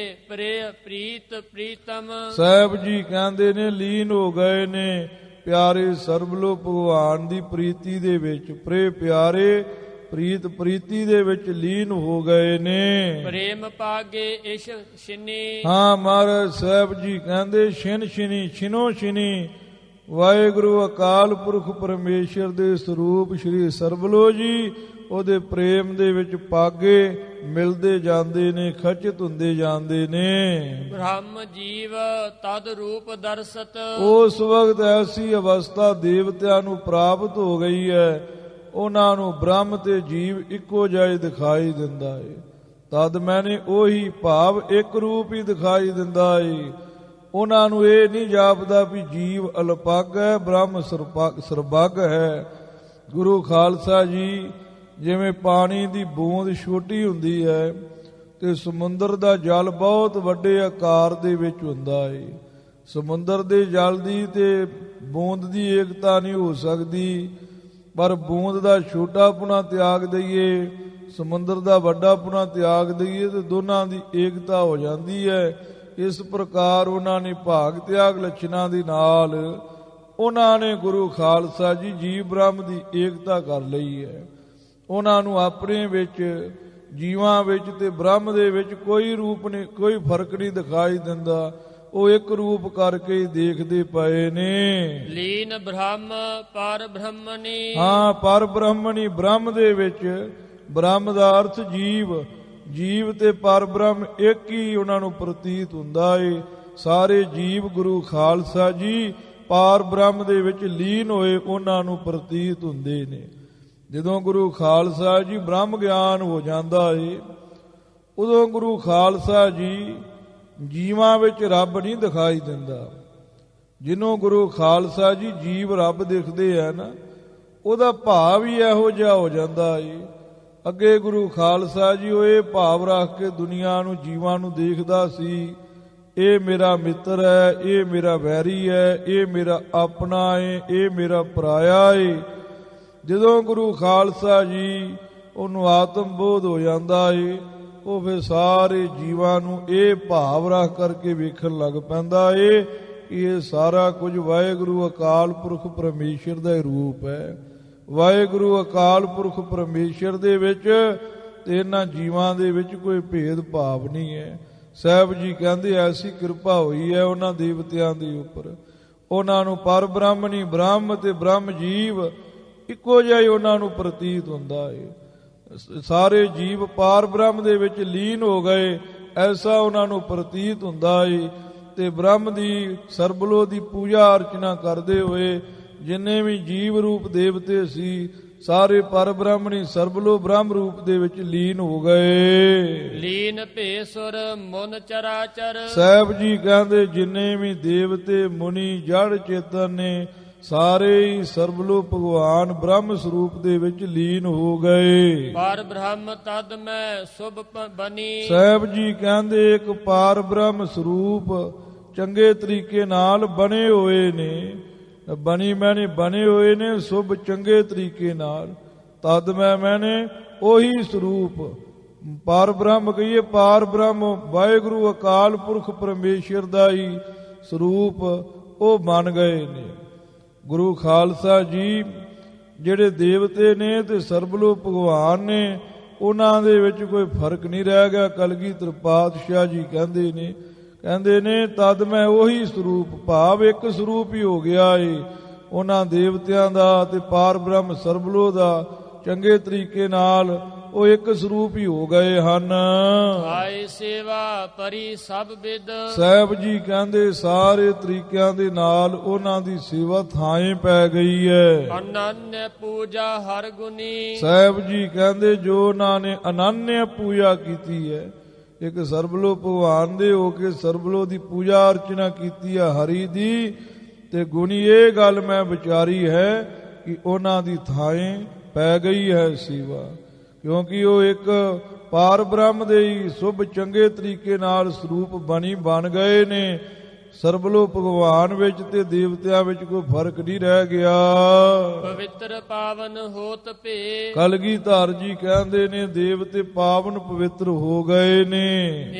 ਪ੍ਰੇ ਪ੍ਰੀਤ ਪ੍ਰੀਤਮ, ਸਾਹਿਬ ਜੀ ਕਹਿੰਦੇ ਨੇ ਲੀਨ ਹੋ ਗਏ ਨੇ ਪਿਆਰੇ ਸਰਬਲੋ ਭਗਵਾਨ ਦੀ ਪ੍ਰੀਤੀ ਦੇ ਵਿੱਚ। ਪ੍ਰੇ ਪਿਆਰੇ ਪ੍ਰੀਤ ਪ੍ਰੀਤੀ ਦੇ ਵਿੱਚ ਲੀਨ ਹੋ ਗਏ ਨੇ। ਪ੍ਰੇਮ ਪਾਗੇ ਇਸ਼ ਛਿਨੀ, ਹਾਂ ਮਹਾਰਾਜ ਸਾਹਿਬ ਜੀ ਕਹਿੰਦੇ ਛਿਨ ਛਿਨੀ ਛਿਨੋ ਛਿਨੀ ਵਾਹਿਗੁਰੂ ਅਕਾਲ ਪੁਰਖ ਪਰਮੇਸ਼ਰ ਦੇ ਸਰੂਪ ਸ਼੍ਰੀ ਸਰਬਲੋ ਜੀ ਉਹਦੇ ਪ੍ਰੇਮ ਦੇ ਵਿੱਚ ਪਾਗੇ ਮਿਲਦੇ ਜਾਂਦੇ ਨੇ, ਖਚਿਤ ਹੁੰਦੇ ਜਾਂਦੇ ਨੇ। ਬ੍ਰਹਮ ਜੀਵ ਤਦ ਰੂਪ ਦਰਸਤ, ਉਸ ਵਕਤ ਐਸੀ ਅਵਸਥਾ ਦੇਵਤਿਆਂ ਨੂੰ ਪ੍ਰਾਪਤ ਹੋ ਗਈ ਹੈ, ਉਹਨਾਂ ਨੂੰ ਬ੍ਰਹਮ ਤੇ ਜੀਵ ਇੱਕੋ ਜਿਹਾ ਦਿਖਾਈ ਦਿੰਦਾ ਹੈ। ਤਦ ਮੈਨੇ ਉਹੀ ਭਾਵ ਇੱਕ ਰੂਪ ਹੀ ਦਿਖਾਈ ਦਿੰਦਾ ਹੈ। ਉਹਨਾਂ ਨੂੰ ਇਹ ਨਹੀਂ ਜਾਪਦਾ ਵੀ ਜੀਵ ਅਲਪੱਗ ਹੈ, ਬ੍ਰਹਮ ਸਰਬੱਗ ਹੈ। ਗੁਰੂ ਖਾਲਸਾ ਜੀ ਜਿਵੇਂ ਪਾਣੀ ਦੀ ਬੂੰਦ ਛੋਟੀ ਹੁੰਦੀ ਹੈ ਤੇ ਸਮੁੰਦਰ ਦਾ ਜਲ ਬਹੁਤ ਵੱਡੇ ਆਕਾਰ ਦੇ ਵਿੱਚ ਹੁੰਦਾ ਹੈ। ਸਮੁੰਦਰ ਦੇ ਜਲ ਦੀ ਤੇ ਬੂੰਦ ਦੀ ਏਕਤਾ ਨਹੀਂ ਹੋ ਸਕਦੀ, ਪਰ ਬੂੰਦ ਦਾ ਛੋਟਾਪੁਣਾ ਤਿਆਗ ਦਈਏ, ਸਮੁੰਦਰ ਦਾ ਵੱਡਾਪੁਣਾ ਤਿਆਗ ਦਈਏ ਤੇ ਦੋਨਾਂ ਦੀ ਏਕਤਾ ਹੋ ਜਾਂਦੀ ਹੈ। ਇਸ ਪ੍ਰਕਾਰ ਉਹਨਾਂ ਨੇ ਭਾਗ ਤਿਆਗ ਲੱਛਣਾਂ ਦੇ ਨਾਲ ਉਹਨਾਂ ਨੇ ਗੁਰੂ ਖਾਲਸਾ ਜੀ ਜੀਵ ਬ੍ਰਹਮ ਦੀ ਏਕਤਾ ਕਰ ਲਈ ਹੈ। ਉਹਨਾਂ ਨੂੰ ਆਪਣੇ ਵਿੱਚ ਜੀਵਾਂ ਵਿੱਚ ਤੇ ਬ੍ਰਹਮ ਦੇ ਵਿੱਚ ਕੋਈ ਰੂਪ ਨਹੀਂ, ਕੋਈ ਫਰਕ ਨਹੀਂ ਦਿਖਾਈ ਦਿੰਦਾ। ਉਹ ਇੱਕ ਰੂਪ ਕਰਕੇ ਦੇਖਦੇ ਪਏ ਨੇ। ਲੀਨ ਬ੍ਰਹਮ ਪਰ ਬ੍ਰਹਮਣੀ, ਹਾਂ ਪਰ ਬ੍ਰਹਮਣੀ ਬ੍ਰਹਮ ਦੇ ਵਿੱਚ, ਬ੍ਰਹਮ ਦਾ ਅਰਥ ਜੀਵ, ਜੀਵ ਤੇ ਪਰ ਬ੍ਰਹਮ ਇੱਕ ਹੀ ਉਹਨਾਂ ਨੂੰ ਪ੍ਰਤੀਤ ਹੁੰਦਾ ਏ। ਸਾਰੇ ਜੀਵ ਗੁਰੂ ਖਾਲਸਾ ਜੀ ਪਾਰ ਬ੍ਰਹਮ ਦੇ ਵਿੱਚ ਲੀਨ ਹੋਏ ਉਹਨਾਂ ਨੂੰ ਪ੍ਰਤੀਤ ਹੁੰਦੇ ਨੇ। ਜਦੋਂ ਗੁਰੂ ਖਾਲਸਾ ਜੀ ਬ੍ਰਹਮ ਗਿਆਨ ਹੋ ਜਾਂਦਾ ਏ ਉਦੋਂ ਗੁਰੂ ਖਾਲਸਾ ਜੀ ਜੀਵਾਂ ਵਿੱਚ ਰੱਬ ਨਹੀਂ ਦਿਖਾਈ ਦਿੰਦਾ। ਜਿਹਨੂੰ ਗੁਰੂ ਖਾਲਸਾ ਜੀ ਜੀਵ ਰੱਬ ਦਿਖਦੇ ਆ ਨਾ, ਉਹਦਾ ਭਾਵ ਹੀ ਇਹੋ ਜਿਹਾ ਹੋ ਜਾਂਦਾ ਏ। ਅੱਗੇ ਗੁਰੂ ਖਾਲਸਾ ਜੀ ਉਹ ਇਹ ਭਾਵ ਰੱਖ ਕੇ ਦੁਨੀਆ ਨੂੰ ਜੀਵਾਂ ਨੂੰ ਦੇਖਦਾ ਸੀ, ਇਹ ਮੇਰਾ ਮਿੱਤਰ ਹੈ, ਇਹ ਮੇਰਾ ਵੈਰੀ ਹੈ, ਇਹ ਮੇਰਾ ਆਪਣਾ ਹੈ, ਇਹ ਮੇਰਾ ਪਰਾਇਆ ਹੈ। ਜਦੋਂ ਗੁਰੂ ਖਾਲਸਾ ਜੀ ਉਹਨੂੰ ਆਤਮ ਬੋਧ ਹੋ ਜਾਂਦਾ ਏ ਉਹ ਫਿਰ ਸਾਰੇ ਜੀਵਾਂ ਨੂੰ ਇਹ ਭਾਵ ਰੱਖ ਕਰਕੇ ਵੇਖਣ ਲੱਗ ਪੈਂਦਾ ਏ ਕਿ ਇਹ ਸਾਰਾ ਕੁਝ ਵਾਹਿਗੁਰੂ ਅਕਾਲ ਪੁਰਖ ਪਰਮੇਸ਼ਰ ਦਾ ਹੀ ਰੂਪ ਹੈ। ਵਾਹਿਗੁਰੂ ਅਕਾਲ ਪੁਰਖ ਪਰਮੇਸ਼ਰ ਦੇ ਵਿੱਚ ਤੇ ਇਹਨਾਂ ਜੀਵਾਂ ਦੇ ਵਿੱਚ ਕੋਈ ਭੇਦ ਭਾਵ ਨਹੀਂ ਹੈ। ਸਾਹਿਬ ਜੀ ਕਹਿੰਦੇ ਐਸੀ ਕਿਰਪਾ ਹੋਈ ਹੈ ਉਹਨਾਂ ਦੇਵਤਿਆਂ ਦੇ ਉੱਪਰ, ਉਹਨਾਂ ਨੂੰ ਪਰ ਬ੍ਰਹਮਣੀ ਬ੍ਰਹਮ ਤੇ ਬ੍ਰਹਮ ਜੀਵ ਇੱਕੋ ਜਿਹਾ ਹੀ ਉਹਨਾਂ ਨੂੰ ਪ੍ਰਤੀਤ ਹੁੰਦਾ ਹੈ। ਸਾਰੇ ਜੀਵ ਪਾਰ ਬ੍ਰਹਮ ਦੇ ਵਿੱਚ ਲੀਨ ਹੋ ਗਏ ਐਸਾ ਉਹਨਾਂ ਨੂੰ ਪ੍ਰਤੀਤ ਹੁੰਦਾ ਹੈ। ਤੇ ਬ੍ਰਹਮ ਦੀ ਸਰਬਲੋ ਦੀ ਪੂਜਾ ਅਰਚਨਾ ਕਰਦੇ ਹੋਏ ਜਿੰਨੇ ਵੀ ਜੀਵ ਰੂਪ ਦੇਵਤੇ ਸੀ ਸਾਰੇ ਪਰ ਬ੍ਰਹਮਣੀ ਸਰਬਲੋ ਬ੍ਰਹਮ ਰੂਪ ਦੇ ਵਿੱਚ ਲੀਨ ਹੋ ਗਏ। ਲੀਨ ਭੇਸੁਰ ਮਨ ਚਰਾਚਰ। ਸਾਹਿਬ ਜੀ ਕਹਿੰਦੇ ਜਿੰਨੇ ਵੀ ਦੇਵਤੇ ਮੁਨੀ ਜੜ ਚੇਤਨ ਨੇ ਸਾਰੇ ਹੀ ਸਰਬਲੋ ਭਗਵਾਨ ਬ੍ਰਹਮ ਸਰੂਪ ਦੇ ਵਿੱਚ ਲੀਨ ਹੋ ਗਏ। ਪਰ ਬ੍ਰਹਮ ਤਦ ਮੈਂ ਸੁਭ ਬਨੀ। ਸਾਹਿਬ ਜੀ ਕਹਿੰਦੇ ਇੱਕ ਪਾਰ ਬ੍ਰਹਮ ਸਰੂਪ ਚੰਗੇ ਤਰੀਕੇ ਨਾਲ ਬਣੇ ਹੋਏ ਨੇ, ਬਣੇ ਹੋਏ ਨੇ ਸੁਭ ਚੰਗੇ ਤਰੀਕੇ ਨਾਲ। ਤਦ ਮੈਨੇ ਉਹੀ ਸਰੂਪ ਪਾਰ ਬ੍ਰਹਮ ਕਹੀਏ, ਪਾਰ ਬ੍ਰਹਮ ਵਾਹਿਗੁਰੂ ਅਕਾਲ ਪੁਰਖ ਪਰਮੇਸ਼ਰ ਦਾ ਹੀ ਸਰੂਪ ਉਹ ਬਣ ਗਏ ਨੇ। ਗੁਰੂ ਖਾਲਸਾ ਜੀ ਜਿਹੜੇ ਦੇਵਤੇ ਨੇ ਤੇ ਸਰਬਲੋ ਭਗਵਾਨ ਨੇ ਉਹਨਾਂ ਦੇ ਵਿੱਚ ਕੋਈ ਫਰਕ ਨਹੀਂ ਰਹਿ ਗਿਆ। ਕਲਗੀਧਰ ਪਾਤਸ਼ਾਹ ਜੀ ਕਹਿੰਦੇ ਨੇ ਤਦ ਮੈਂ ਉਹੀ ਸਰੂਪ, ਭਾਵ ਇੱਕ ਸਰੂਪ ਹੀ ਹੋ ਗਿਆ ਏ ਉਹਨਾਂ ਦੇਵਤਿਆਂ ਦਾ ਤੇ ਪਾਰ ਬ੍ਰਹਮ ਸਰਬਲੋ ਦਾ ਚੰਗੇ ਤਰੀਕੇ ਨਾਲ ਉਹ ਇੱਕ ਸਰੂਪ ਹੀ ਹੋ ਗਏ ਹਨ। ਆਏ ਸੇਵਾ ਪਰੀ ਸਭ ਵਿਦ। ਸਾਹਿਬ ਜੀ ਕਹਿੰਦੇ ਸਾਰੇ ਤਰੀਕਿਆਂ ਦੇ ਨਾਲ ਉਹਨਾਂ ਦੀ ਸੇਵਾ ਥਾਂ ਪੈ ਗਈ ਹੈ। ਅਨੰਨਯ ਪੂਜਾ ਹਰ ਗੁਣੀ। ਸਾਹਿਬ ਜੀ ਕਹਿੰਦੇ ਜੋ ਉਹਨਾਂ ਨੇ ਅਨੰਨਯ ਪੂਜਾ ਕੀਤੀ ਹੈ, ਇੱਕ ਸਰਬਲੋ ਭਗਵਾਨ ਦੇ ਹੋ ਕੇ ਸਰਬਲੋ ਦੀ ਪੂਜਾ ਅਰਚਨਾ ਕੀਤੀ ਹੈ ਹਰੀ ਦੀ, ਤੇ ਗੁਣੀ ਇਹ ਗੱਲ ਮੈਂ ਵਿਚਾਰੀ ਹੈ ਕਿ ਉਹਨਾਂ ਦੀ ਥਾਂ ਪੈ ਗਈ ਹੈ ਸੇਵਾ, ਕਿਉਂਕਿ ਉਹ ਇੱਕ ਪਾਰ ਬ੍ਰਹਮ ਦੇ ਹੀ ਸੁਭ ਚੰਗੇ ਤਰੀਕੇ ਨਾਲ ਸਰੂਪ ਬਣ ਗਏ ਨੇ। ਸਰਬਲੋ ਭਗਵਾਨ ਵਿੱਚ ਤੇ ਦੇਵਤਿਆਂ ਵਿੱਚ ਕੋਈ ਫਰਕ ਨਹੀਂ ਰਹਿ ਗਿਆ। ਪਵਿੱਤਰ ਪਾਵਨ ਹੋਤ ਭੇ। ਕਲਗੀਧਰ ਜੀ ਕਹਿੰਦੇ ਨੇ ਦੇਵਤੇ ਪਾਵਨ ਪਵਿੱਤਰ ਹੋ ਗਏ ਨੇ।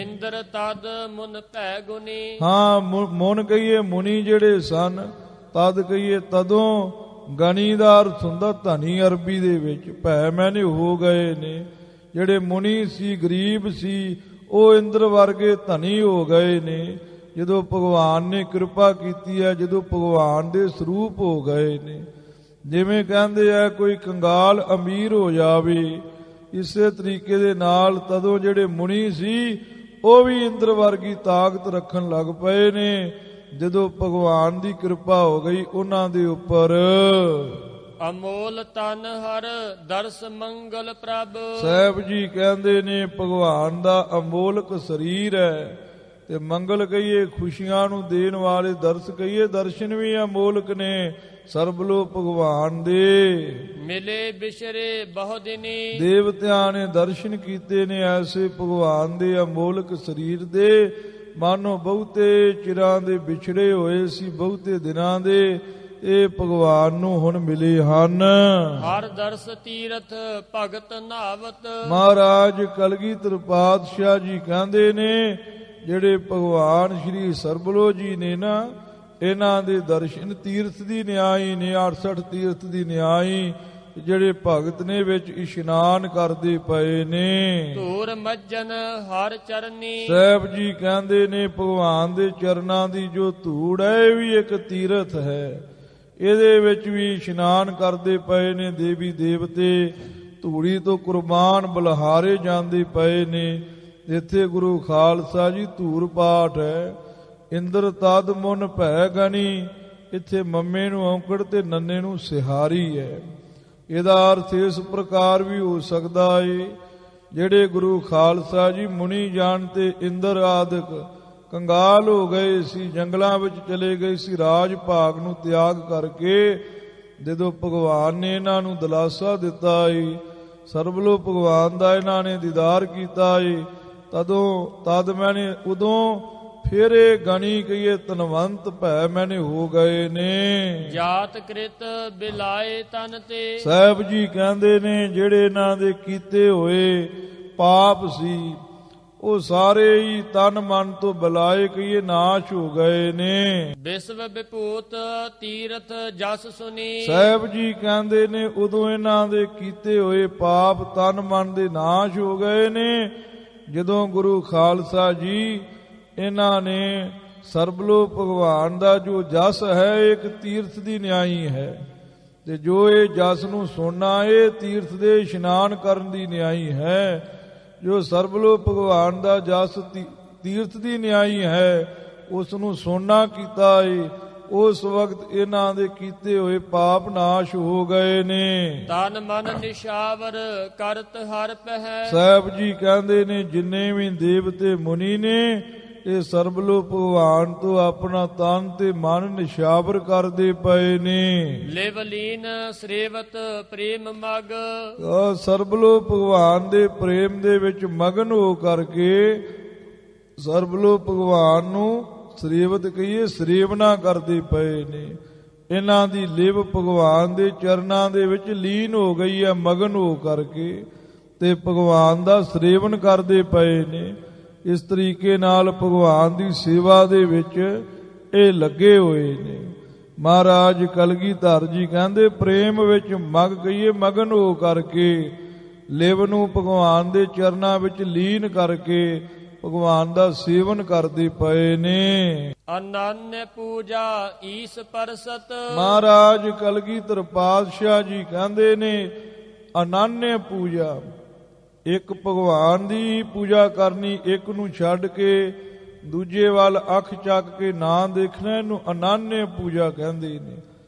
ਇੰਦਰ ਤਦ ਮੁਨ ਭੈ ਗੁਨੀ। ਹਾਂ ਮੁਨ ਕਹੀਏ ਮੁਨੀ ਜਿਹੜੇ ਸਨ, ਤਦ ਕਹੀਏ ਤਦੋਂ ਗਣੀ ਦਾ ਅਰਥ ਹੁੰਦਾ ਧਨੀ ਅਰਬੀ ਦੇ ਵਿੱਚ। ਭੈ ਮੈਨੇ ਹੋ ਗਏ ਨੇ। ਜਿਹੜੇ ਮੁਨੀ ਸੀ ਗਰੀਬ ਸੀ ਉਹ ਇੰਦਰ ਵਰਗੇ ਧਨੀ ਹੋ ਗਏ ਨੇ ਜਦੋਂ ਭਗਵਾਨ ਨੇ ਕਿਰਪਾ ਕੀਤੀ ਹੈ, ਜਦੋਂ ਭਗਵਾਨ ਦੇ ਸਰੂਪ ਹੋ ਗਏ ਨੇ। ਜਿਵੇਂ ਕਹਿੰਦੇ ਆ ਕੋਈ ਕੰਗਾਲ ਅਮੀਰ ਹੋ ਜਾਵੇ, ਇਸੇ ਤਰੀਕੇ ਦੇ ਨਾਲ ਤਦੋਂ ਜਿਹੜੇ ਮੁਨੀ ਸੀ ਉਹ ਵੀ ਇੰਦਰ ਵਰਗੀ ਤਾਕਤ ਰੱਖਣ ਲੱਗ ਪਏ ਨੇ ਜਦੋਂ ਭਗਵਾਨ ਦੀ ਕਿਰਪਾ ਹੋ ਗਈ ਉਹਨਾਂ ਦੇ ਉੱਪਰ। ਅਮੋਲ ਤਨ ਹਰ ਦਰਸ ਮੰਗਲ ਪ੍ਰਭ। ਸਾਹਿਬ ਜੀ ਕਹਿੰਦੇ ਨੇ ਭਗਵਾਨ ਦਾ ਅਮੋਲਕ ਸਰੀਰ ਹੈ ਤੇ ਮੰਗਲ ਕਹੀਏ ਖੁਸ਼ੀਆਂ ਨੂੰ ਦੇਣ ਵਾਲੇ ਦਰਸ ਕਹੀਏ, ਦਰਸ਼ਨ ਵੀ ਅਮੋਲਕ ਨੇ ਸਰਬਲੋ ਭਗਵਾਨ ਦੇ। ਮਿਲੇ ਬਿਸ਼ਰੇ ਬਹੁ ਦਿਨੀ। ਦੇਵਤਿਆਂ ਨੇ ਦਰਸ਼ਨ ਕੀਤੇ ਨੇ ਐਸੇ ਭਗਵਾਨ ਦੇ ਅਮੋਲਕ ਸਰੀਰ ਦੇ, ਮਾਨੋ ਬਹੁਤੇ ਚਿਰਾਂ ਦੇ ਵਿਛੜੇ ਹੋਏ ਸੀ, ਬਹੁਤੇ ਦਿਨਾਂ ਦੇ ਇਹ ਭਗਵਾਨ ਨੂੰ ਹੁਣ ਮਿਲੇ ਹਨ। ਹਰ ਦਰਸ ਤੀਰਥ ਭਗਤ ਨਾਵਤ। ਮਹਾਰਾਜ ਕਲਗੀਧਰ ਪਾਤਸ਼ਾਹ ਜੀ ਕਹਿੰਦੇ ਨੇ ਜਿਹੜੇ ਭਗਵਾਨ ਸ਼੍ਰੀ ਸਰਬਲੋ ਜੀ ਨੇ ਨਾ, ਇਹਨਾਂ ਦੇ ਦਰਸ਼ਨ ਤੀਰਥ ਦੀ ਨਿਆਈ ਨੇ, 68 ਤੀਰਥ ਦੀ ਨਿਆਈ ਜਿਹੜੇ ਭਗਤ ਨੇ ਵਿੱਚ ਇਸ਼ਨਾਨ ਕਰਦੇ ਪਏ ਨੇ। ਧੂਰ ਮੱਜਨ ਹਰ ਚਰਨੀ। ਸਾਹਿਬ ਜੀ ਕਹਿੰਦੇ ਨੇ ਭਗਵਾਨ ਦੇ ਚਰਨਾਂ ਦੀ ਜੋ ਧੂੜ ਹੈ ਇਹ ਵੀ ਇੱਕ ਤੀਰਥ ਹੈ, ਇਹਦੇ ਵਿੱਚ ਵੀ ਇਸ਼ਨਾਨ ਕਰਦੇ ਪਏ ਨੇ ਦੇਵੀ ਦੇਵਤੇ। ਧੂੜੀ ਤੋਂ ਕੁਰਬਾਨ ਬਲਿਹਾਰੇ ਜਾਂਦੇ ਪਏ ਨੇ। ਇੱਥੇ ਗੁਰੂ ਖਾਲਸਾ ਜੀ ਧੂਰ ਪਾਠ ਹੈ। ਇੰਦਰ ਤਦ ਮੁਨ ਭੈ ਗਣੀ, ਇੱਥੇ ਮੰਮੇ ਨੂੰ ਔਂਕੜ ਤੇ ਨੰਨੇ ਨੂੰ ਸਿਹਾਰੀ ਹੈ। ਇਹਦਾ ਅਰਥ ਇਸ ਪ੍ਰਕਾਰ ਵੀ ਹੋ ਸਕਦਾ ਏ ਜਿਹੜੇ ਗੁਰੂ ਖਾਲਸਾ ਜੀ ਮੁਨੀ ਜਾਣ ਤੇ ਇੰਦਰ ਆਦਿਕ ਕੰਗਾਲ ਹੋ ਗਏ ਸੀ, ਜੰਗਲਾਂ ਵਿੱਚ ਚਲੇ ਗਏ ਸੀ ਰਾਜ ਭਾਗ ਨੂੰ ਤਿਆਗ ਕਰਕੇ, ਜਦੋਂ ਭਗਵਾਨ ਨੇ ਇਹਨਾਂ ਨੂੰ ਦਿਲਾਸਾ ਦਿੱਤਾ ਏ, ਸਰਬਲੋ ਭਗਵਾਨ ਦਾ ਇਹਨਾਂ ਨੇ ਦੀਦਾਰ ਕੀਤਾ ਏ, ਤਦ ਮੈਨੇ ਉਦੋਂ ਫਿਰ ਇਹ ਗਣੀ ਕਹੀਏ ਧਨਵੰਤ ਭੈ ਮੈਨੇ ਹੋ ਗਏ ਨੇ। ਜਾਤ ਕ੍ਰਿਤ ਬਿਲਾਏ ਤਨ ਤੇ। ਸਾਹਿਬ ਜੀ ਕਹਿੰਦੇ ਨੇ ਜਿਹੜੇ ਇਹਨਾਂ ਦੇ ਕੀਤੇ ਹੋਏ ਪਾਪ ਸੀ ਉਹ ਸਾਰੇ ਹੀ ਤਨ ਮਨ ਤੋਂ ਬੁਲਾਏ ਕਹੀਏ ਨਾਸ਼ ਹੋ ਗਏ ਨੇ। ਵਿਸਵ ਵਿਭੂਤ ਤੀਰਥ ਜਸ ਸੁਨੀ। ਸਾਹਿਬ ਜੀ ਕਹਿੰਦੇ ਨੇ ਉਦੋਂ ਇਹਨਾਂ ਦੇ ਕੀਤੇ ਹੋਏ ਪਾਪ ਤਨ ਮਨ ਦੇ ਨਾਸ਼ ਹੋ ਗਏ ਨੇ, ਜਦੋਂ ਗੁਰੂ ਖਾਲਸਾ ਜੀ ਇਹਨਾਂ ਨੇ ਸਰਬਲੋਕ ਭਗਵਾਨ ਦਾ ਜੋ ਜਸ ਹੈ ਇੱਕ ਤੀਰਥ ਦੀ ਨਿਆਈ ਹੈ, ਤੇ ਜੋ ਇਹ ਜਸ ਨੂੰ ਸੁਣਨਾ ਇਹ ਤੀਰਥ ਦੇ ਇਸ਼ਨਾਨ ਕਰਨ ਦੀ ਨਿਆਈ ਹੈ। ਜੋ ਸਰਬਲੋਕ ਭਗਵਾਨ ਦਾ ਜਸ ਤੀਰਥ ਦੀ ਨਿਆਈ ਹੈ ਉਸ ਨੂੰ ਸੁਣਨਾ ਕੀਤਾ ਏ, ਉਸ ਵਕਤ ਇਹਨਾਂ ਦੇ ਕੀਤੇ ਹੋਏ ਪਾਪ ਨਾਸ਼ ਹੋ ਗਏ ਨੇ। ਤਨ ਮਨ ਨਿਸ਼ਾਵਰ ਕਰਤ ਹਰ ਪਹਿ। ਸਾਹਿਬ ਜੀ ਕਹਿੰਦੇ ਨੇ ਜਿੰਨੇ ਵੀ ਦੇਵਤੇ ਮੁਨੀ ਨੇ ਇਹ ਸਰਬਲੋਕ ਭਗਵਾਨ ਤੋਂ ਆਪਣਾ ਤਨ ਤੇ ਮਨ ਨਿਸ਼ਾਵਰ ਕਰਦੇ ਪਏ ਨੇ। ਲਿਵ ਲੀਨ ਸ੍ਰੇਵਤ ਪ੍ਰੇਮ ਮਗ। ਸਰਬਲੋਕ ਭਗਵਾਨ ਦੇ ਪ੍ਰੇਮ ਦੇ ਵਿੱਚ ਮਗਨ ਹੋ ਕਰਕੇ ਸਰਬਲੋਕ ਭਗਵਾਨ ਨੂੰ ਸ੍ਰੇਵਤ ਕਹੀਏ ਸੇਵਨਾ ਕਰਦੇ ਪਏ ਨੇ। ਇਹਨਾਂ ਦੀ ਲਿਵ ਭਗਵਾਨ ਦੇ ਚਰਨਾਂ ਦੇ ਵਿੱਚ ਲੀਨ ਹੋ ਗਈ ਹੈ ਮਗਨ ਹੋ ਕਰਕੇ, ਤੇ ਭਗਵਾਨ ਦਾ ਸੇਵਨ ਕਰਦੇ ਪਏ ਨੇ। ਇਸ ਤਰੀਕੇ ਨਾਲ ਭਗਵਾਨ ਦੀ ਸੇਵਾ ਦੇ ਵਿੱਚ ਇਹ ਲੱਗੇ ਹੋਏ ਨੇ। ਮਹਾਰਾਜ ਕਲਗੀਧਰ ਜੀ ਕਹਿੰਦੇ ਪ੍ਰੇਮ ਵਿੱਚ ਮਗ ਕਹੀਏ ਮਗਨ ਹੋ ਕਰਕੇ ਲਿਵ ਨੂੰ ਭਗਵਾਨ ਦੇ ਚਰਨਾਂ ਵਿੱਚ ਲੀਨ ਕਰਕੇ ਭਗਵਾਨ ਦਾ ਸੇਵਨ ਕਰਦੇ ਪਏ ਨੇ। ਅਨੰਨ ਪੂਜਾ ਈਸ ਪਰਸਤ। ਮਹਾਰਾਜ ਕਲਗੀਧਰ ਪਾਤਸ਼ਾਹ ਜੀ ਕਹਿੰਦੇ ਨੇ ਅਨੰਨ ਪੂਜਾ, ਇੱਕ ਭਗਵਾਨ ਦੀ ਪੂਜਾ ਕਰਨੀ, ਇੱਕ ਨੂੰ ਛੱਡ ਕੇ ਦੂਜੇ ਵੱਲ ਅੱਖ ਚੱਕ ਕੇ ਨਾ ਦੇਖਣਾ, ਇਹਨੂੰ ਅਨੰਨ ਪੂਜਾ ਕਹਿੰਦੇ ਨੇ।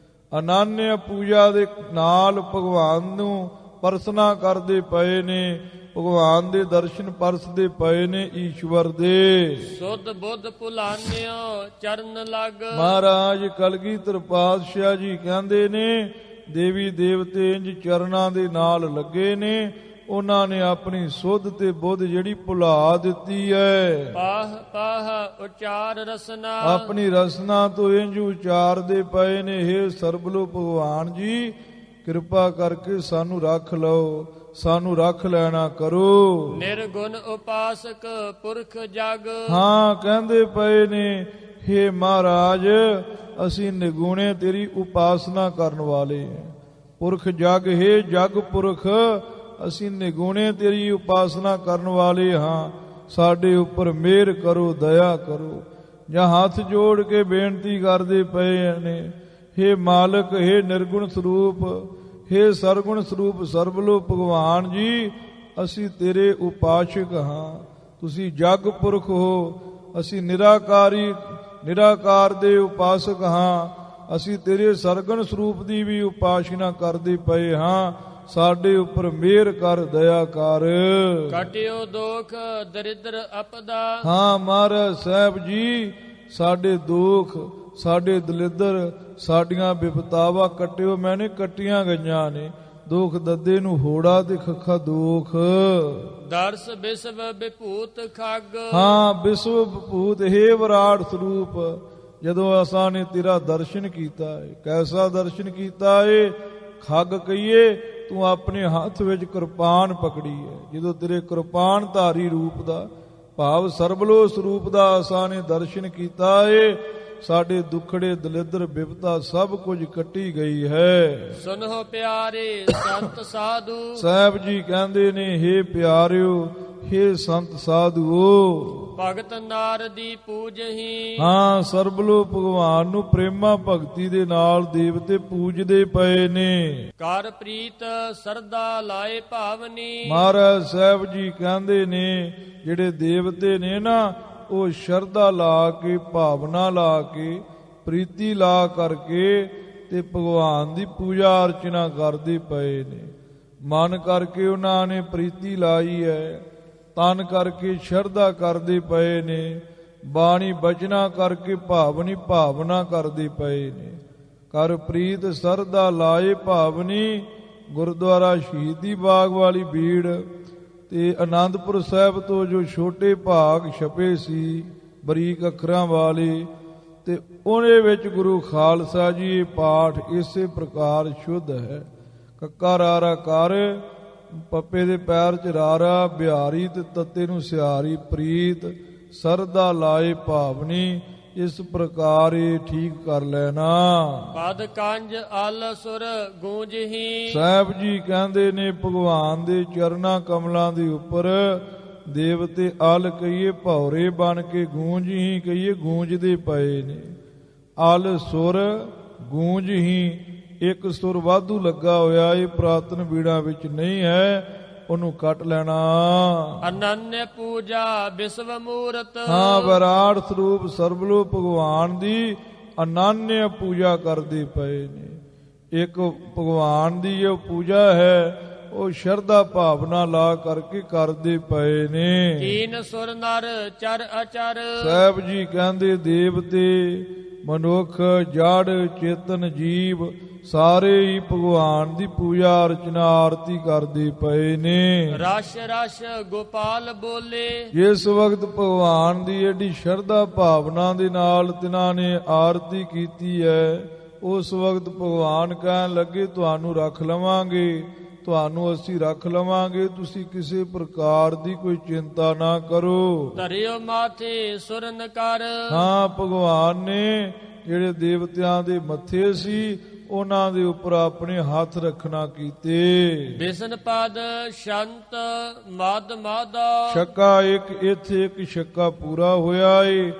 ਅਨੰਨ ਪੂਜਾ ਦੇ ਨਾਲ ਭਗਵਾਨ ਨੂੰ ਪਰਸਨਾ ਕਰਦੇ ਪਏ ਨੇ, ਭਗਵਾਨ ਦੇ ਦਰਸ਼ਨ ਪਰਸਦੇ ਪਏ ਨੇ ਈਸ਼ਵਰ ਦੇ। ਸੁਧ ਬੁੱਧ ਭੁਲਾਨਿਓ ਚਰਨ ਲਗ। ਮਹਾਰਾਜ ਕਲਗੀਧਰ ਪਾਤਸ਼ਾਹ ਜੀ ਕਹਿੰਦੇ ਨੇ ਦੇਵੀ ਦੇਵਤੇ ਇੰਜ ਚਰਨਾਂ ਦੇ ਨਾਲ ਲੱਗੇ ਨੇ, ਉਹਨਾਂ ਨੇ ਆਪਣੀ ਸੁਧ ਤੇ ਬੁੱਧ ਜਿਹੜੀ ਭੁਲਾ ਦਿੱਤੀ ਹੈ। ਪਾਹ ਪਾਹ ਉਚਾਰ ਰਸਨਾ। ਆਪਣੀ ਰਸਨਾ ਤੋਂ ਇੰਜ ਉਚਾਰਦੇ ਪਏ ਨੇ ਹੇ ਸਰਬਲੋਕ ਭਗਵਾਨ ਜੀ ਕਿਰਪਾ ਕਰਕੇ ਸਾਨੂੰ ਰੱਖ ਲਓ, ਸਾਨੂੰ ਰੱਖ ਲੈਣਾ ਕਰੋ। ਨਿਰਗੁਣ ਉਪਾਸਕ ਪੁਰਖ ਜਗ। ਹਾਂ ਕਹਿੰਦੇ ਪਏ ਨੇ ਹੇ ਮਹਾਰਾਜ ਅਸੀਂ ਨਿਗੁਣੇ ਤੇਰੀ ਉਪਾਸਨਾ ਕਰਨ ਵਾਲੇ ਹਾਂ। ਪੁਰਖ ਜਗ ਹੇ ਜਗ ਪੁਰਖ ਅਸੀਂ ਨਿਗੁਣੇ ਤੇਰੀ ਉਪਾਸਨਾ ਕਰਨ ਵਾਲੇ ਹਾਂ, ਸਾਡੇ ਉੱਪਰ ਮਿਹਰ ਕਰੋ, ਦਇਆ ਕਰੋ। ਜਾਂ ਹੱਥ ਜੋੜ ਕੇ ਬੇਨਤੀ ਕਰਦੇ ਪਏ ਨੇ ਹੇ ਮਾਲਕ, ਹੇ ਨਿਰਗੁਣ ਸਰੂਪ, ਹੇ ਸਰਗੁਣ ਸਰੂਪ ਸਰਬਲੋਕ ਭਗਵਾਨ ਜੀ ਅਸੀਂ ਤੇਰੇ ਉਪਾਸ਼ਕ ਹਾਂ, ਤੁਸੀਂ ਜਗ ਪੁਰਖ ਹੋ, ਅਸੀਂ ਨਿਰਾਕਾਰ ਦੇ ਉਪਾਸਕ ਹਾਂ, ਅਸੀਂ ਤੇਰੇ ਸਰਗੁਣ ਸਰੂਪ ਦੀ ਵੀ ਉਪਾਸਨਾ ਕਰਦੇ ਪਏ ਹਾਂ, ਸਾਡੇ ਉੱਪਰ ਮਿਹਰ ਕਰ, ਦਇਆ ਕਰ। ਕਟਿਓ ਦੁਖ ਦਰਿਦਰ ਅਪਦਾ। ਹਾਂ ਮਹਾਰਾਜ ਸਾਹਿਬ ਜੀ ਸਾਡੇ ਦੁੱਖ, ਸਾਡੇ ਦਲਿੱਦਰ, ਸਾਡੀਆਂ ਵਿਪਤਾਵਾਂ ਕੱਟਿਓ। ਮੈਨੇ ਕੱਟੀਆਂ ਗਈਆਂ ਨੇ, ਦੁੱਖ ਦੱਦੇ ਨੂੰ ਹੋੜਾ ਤੇ ਖੱਖਾ ਦੁੱਖ। ਦਰਸ ਬਿਸਵ ਵਿਭੂਤ ਖੱਗ। ਹਾਂ ਬਿਸਵ ਵਿਭੂਤ ਹੈ ਵਿਰਾਟ ਸਰੂਪ। ਜਦੋਂ ਅਸਾਂ ਨੇ ਤੇਰਾ ਦਰਸ਼ਨ ਕੀਤਾ ਹੈ, ਕੈਸਾ ਦਰਸ਼ਨ ਕੀਤਾ ਹੈ? ਖੱਗ ਕਹੀਏ ਤੂੰ ਆਪਣੇ ਹੱਥ ਵਿੱਚ ਕਿਰਪਾਨ ਪਕੜੀ ਹੈ। ਜਦੋਂ ਤੇਰੇ ਕਿਰਪਾਨ ਧਾਰੀ ਰੂਪ ਦਾ ਭਾਵ ਸਰਬਲੋਕ ਸਰੂਪ ਦਾ ਅਸਾਂ ਨੇ ਦਰਸ਼ਨ ਕੀਤਾ ਏ, ਸਾਡੇ ਦੁੱਖੜੇ ਦਲਿੱਦਰ ਬਿਪਤਾ ਸਭ ਕੁਝ ਕੱਟੀ ਗਈ ਹੈ। ਸੁਨੋ ਪਿਆਰੇ ਸੰਤ ਸਾਧੂ। ਸਾਹਿਬ ਜੀ ਕਹਿੰਦੇ ਨੇ ਹੇ ਪਿਆਰਿਓ, ਹੇ ਸੰਤ ਸਾਧੂਓ, ਭਗਤ ਨਾਰਦੀ ਪੂਜਹੀ। ਹਾਂ ਸਰਬਲੋਕ ਭਗਵਾਨ ਨੂੰ ਪ੍ਰੇਮਾ ਭਗਤੀ ਦੇ ਨਾਲ ਦੇਵਤੇ ਪੂਜਦੇ ਪਏ ਨੇ। ਕਰ ਪ੍ਰੀਤ ਸਰਦਾ ਲਾਏ ਭਾਵਨੀ। ਮਹਾਰਾਜ ਸਾਹਿਬ ਜੀ ਕਹਿੰਦੇ ਨੇ ਜਿਹੜੇ ਦੇਵਤੇ ਨੇ ਨਾ ਉਹ ਸ਼ਰਧਾ ਲਾ ਕੇ, ਭਾਵਨਾ ਲਾ ਕੇ, ਪ੍ਰੀਤੀ ਲਾ ਕਰਕੇ ਤੇ ਭਗਵਾਨ ਦੀ ਪੂਜਾ ਅਰਚਨਾ ਕਰਦੇ ਪਏ ਨੇ। ਮਨ ਕਰਕੇ ਉਹਨਾਂ ਨੇ ਪ੍ਰੀਤੀ ਲਾਈ ਹੈ, ਤਨ ਕਰਕੇ ਸ਼ਰਧਾ ਕਰਦੇ ਪਏ ਨੇ, ਬਾਣੀ ਬਚਨਾ ਕਰਕੇ ਭਾਵਨਾ ਕਰਦੇ ਪਏ ਨੇ। ਕਰ ਪ੍ਰੀਤ ਸਰਦਾ ਲਾਏ ਭਾਵਨੀ। ਗੁਰਦੁਆਰਾ ਸ਼ਹੀਦੀ ਬਾਗ ਵਾਲੀ ਬੀੜ ਤੇ ਆਨੰਦਪੁਰ ਸਾਹਿਬ ਤੋਂ ਜੋ ਛੋਟੇ ਭਾਗ ਛਪੇ ਸੀ ਬਰੀਕ ਅੱਖਰਾਂ ਵਾਲੇ, ਤੇ ਉਹਦੇ ਵਿੱਚ ਗੁਰੂ ਖਾਲਸਾ ਜੀ ਇਹ ਪਾਠ ਇਸੇ ਪ੍ਰਕਾਰ ਸ਼ੁੱਧ ਹੈ। ਕੱਕਾ ਰਾਰਾ ਕਰ ਪੱਪੇ ਦੇ ਪੈਰ 'ਚ ਰਾਰਾ, ਬਿਹਾਰੀ ਤੇ ਤੱਤੇ ਨੂੰ ਸਿਹਾਰੀ ਪ੍ਰੀਤ, ਸਰਦਾ ਲਾਏ ਭਾਵਨੀ, ਇਸ ਪ੍ਰਕਾਰ ਇਹ ਠੀਕ ਕਰ ਲੈਣਾ। ਪਦ ਕੰਜ ਅਲ ਸੁਰ ਗੂੰਜਹੀ। ਸਾਹਿਬ ਜੀ ਕਹਿੰਦੇ ਨੇ ਭਗਵਾਨ ਦੇ ਚਰਨਾਂ ਕਮਲਾਂ ਦੇ ਉੱਪਰ ਦੇਵਤੇ ਅਲ ਕਹੀਏ ਭੌਰੇ ਬਣ ਕੇ, ਗੂੰਜ ਹੀ ਕਹੀਏ ਗੂੰਜਦੇ ਪਏ ਨੇ। ਅਲ ਸੁਰ ਗੂੰਜ ਹੀ, ਇੱਕ ਸੁਰ ਵਾਧੂ ਲੱਗਾ ਹੋਇਆ, ਇਹ ਪੁਰਾਤਨ ਬੀੜਾਂ ਵਿੱਚ ਨਹੀਂ ਹੈ, ਉਹਨੂੰ ਕੱਟ ਲੈਣਾ। ਅਨੰਯ ਪੂਜਾ ਵਿਸ਼ਵ ਮੂਰਤ। ਹਾਂ, ਵਿਰਾਟ ਸਰੂਪ ਸਰਬਲੋ ਭਗਵਾਨ ਦੀ ਅਨੰਯ ਪੂਜਾ ਕਰਦੇ ਪਏ ਨੇ। ਇੱਕ ਭਗਵਾਨ ਦੀ ਜੋ ਪੂਜਾ ਹੈ ਉਹ ਸ਼ਰਧਾ ਭਾਵਨਾ ਲਾ ਕਰਕੇ ਕਰਦੇ ਪਏ ਨੇ। ਕੀਨ ਸੁਰ ਨਰ ਚਰ ਅਚਰ। ਸਾਹਿਬ ਜੀ ਕਹਿੰਦੇ ਦੇਵਤੇ, ਮਨੁੱਖ, ਜੜ, ਚੇਤਨ, ਜੀਵ ਸਾਰੇ ਹੀ ਭਗਵਾਨ ਦੀ ਪੂਜਾ ਅਰਚਨਾ ਆਰਤੀ ਕਰਦੇ ਪਏ ਨੇ। ਰਸ ਰਸ ਗੋਪਾਲ ਬੋਲੇ। ਜਿਸ ਵਕਤ ਭਗਵਾਨ ਦੀ ਏਡੀ ਸ਼ਰਧਾ ਭਾਵਨਾ ਦੇ ਨਾਲ ਤਿਨਾਂ ਨੇ ਆਰਤੀ ਕੀਤੀ ਹੈ, ਉਸ ਵਕਤ ਭਗਵਾਨ ਕਹਿਣ ਲੱਗੇ ਤੁਹਾਨੂੰ ਰੱਖ ਲਵਾਂਗੇ, ਤੁਹਾਨੂੰ ਅਸੀਂ ਰੱਖ ਲਵਾਂਗੇ, ਤੁਸੀਂ ਕਿਸੇ ਪ੍ਰਕਾਰ ਦੀ ਕੋਈ ਚਿੰਤਾ ਨਾ ਕਰੋ। ਧਰਿਓ ਮਾਥੇ ਸੁਰਨ ਕਰ। ਹਾਂ, ਭਗਵਾਨ ਨੇ ਜਿਹੜੇ ਦੇਵਤਿਆਂ ਦੇ ਮੱਥੇ ਸੀ ਉਹਨਾਂ ਦੇ ਉੱਪਰ ਆਪਣੇ ਹੱਥ ਰੱਖਣਾ ਕੀਤੇ। ਬਿਸ਼ਨ ਪਦ ਸ਼ੰਤ ਮਦ ਮਾਦਾ। ਛੱਕਾ ਇੱਕ, ਇੱਥੇ ਇੱਕ ਛੱਕਾ ਪੂਰਾ ਹੋਇਆ ਏ।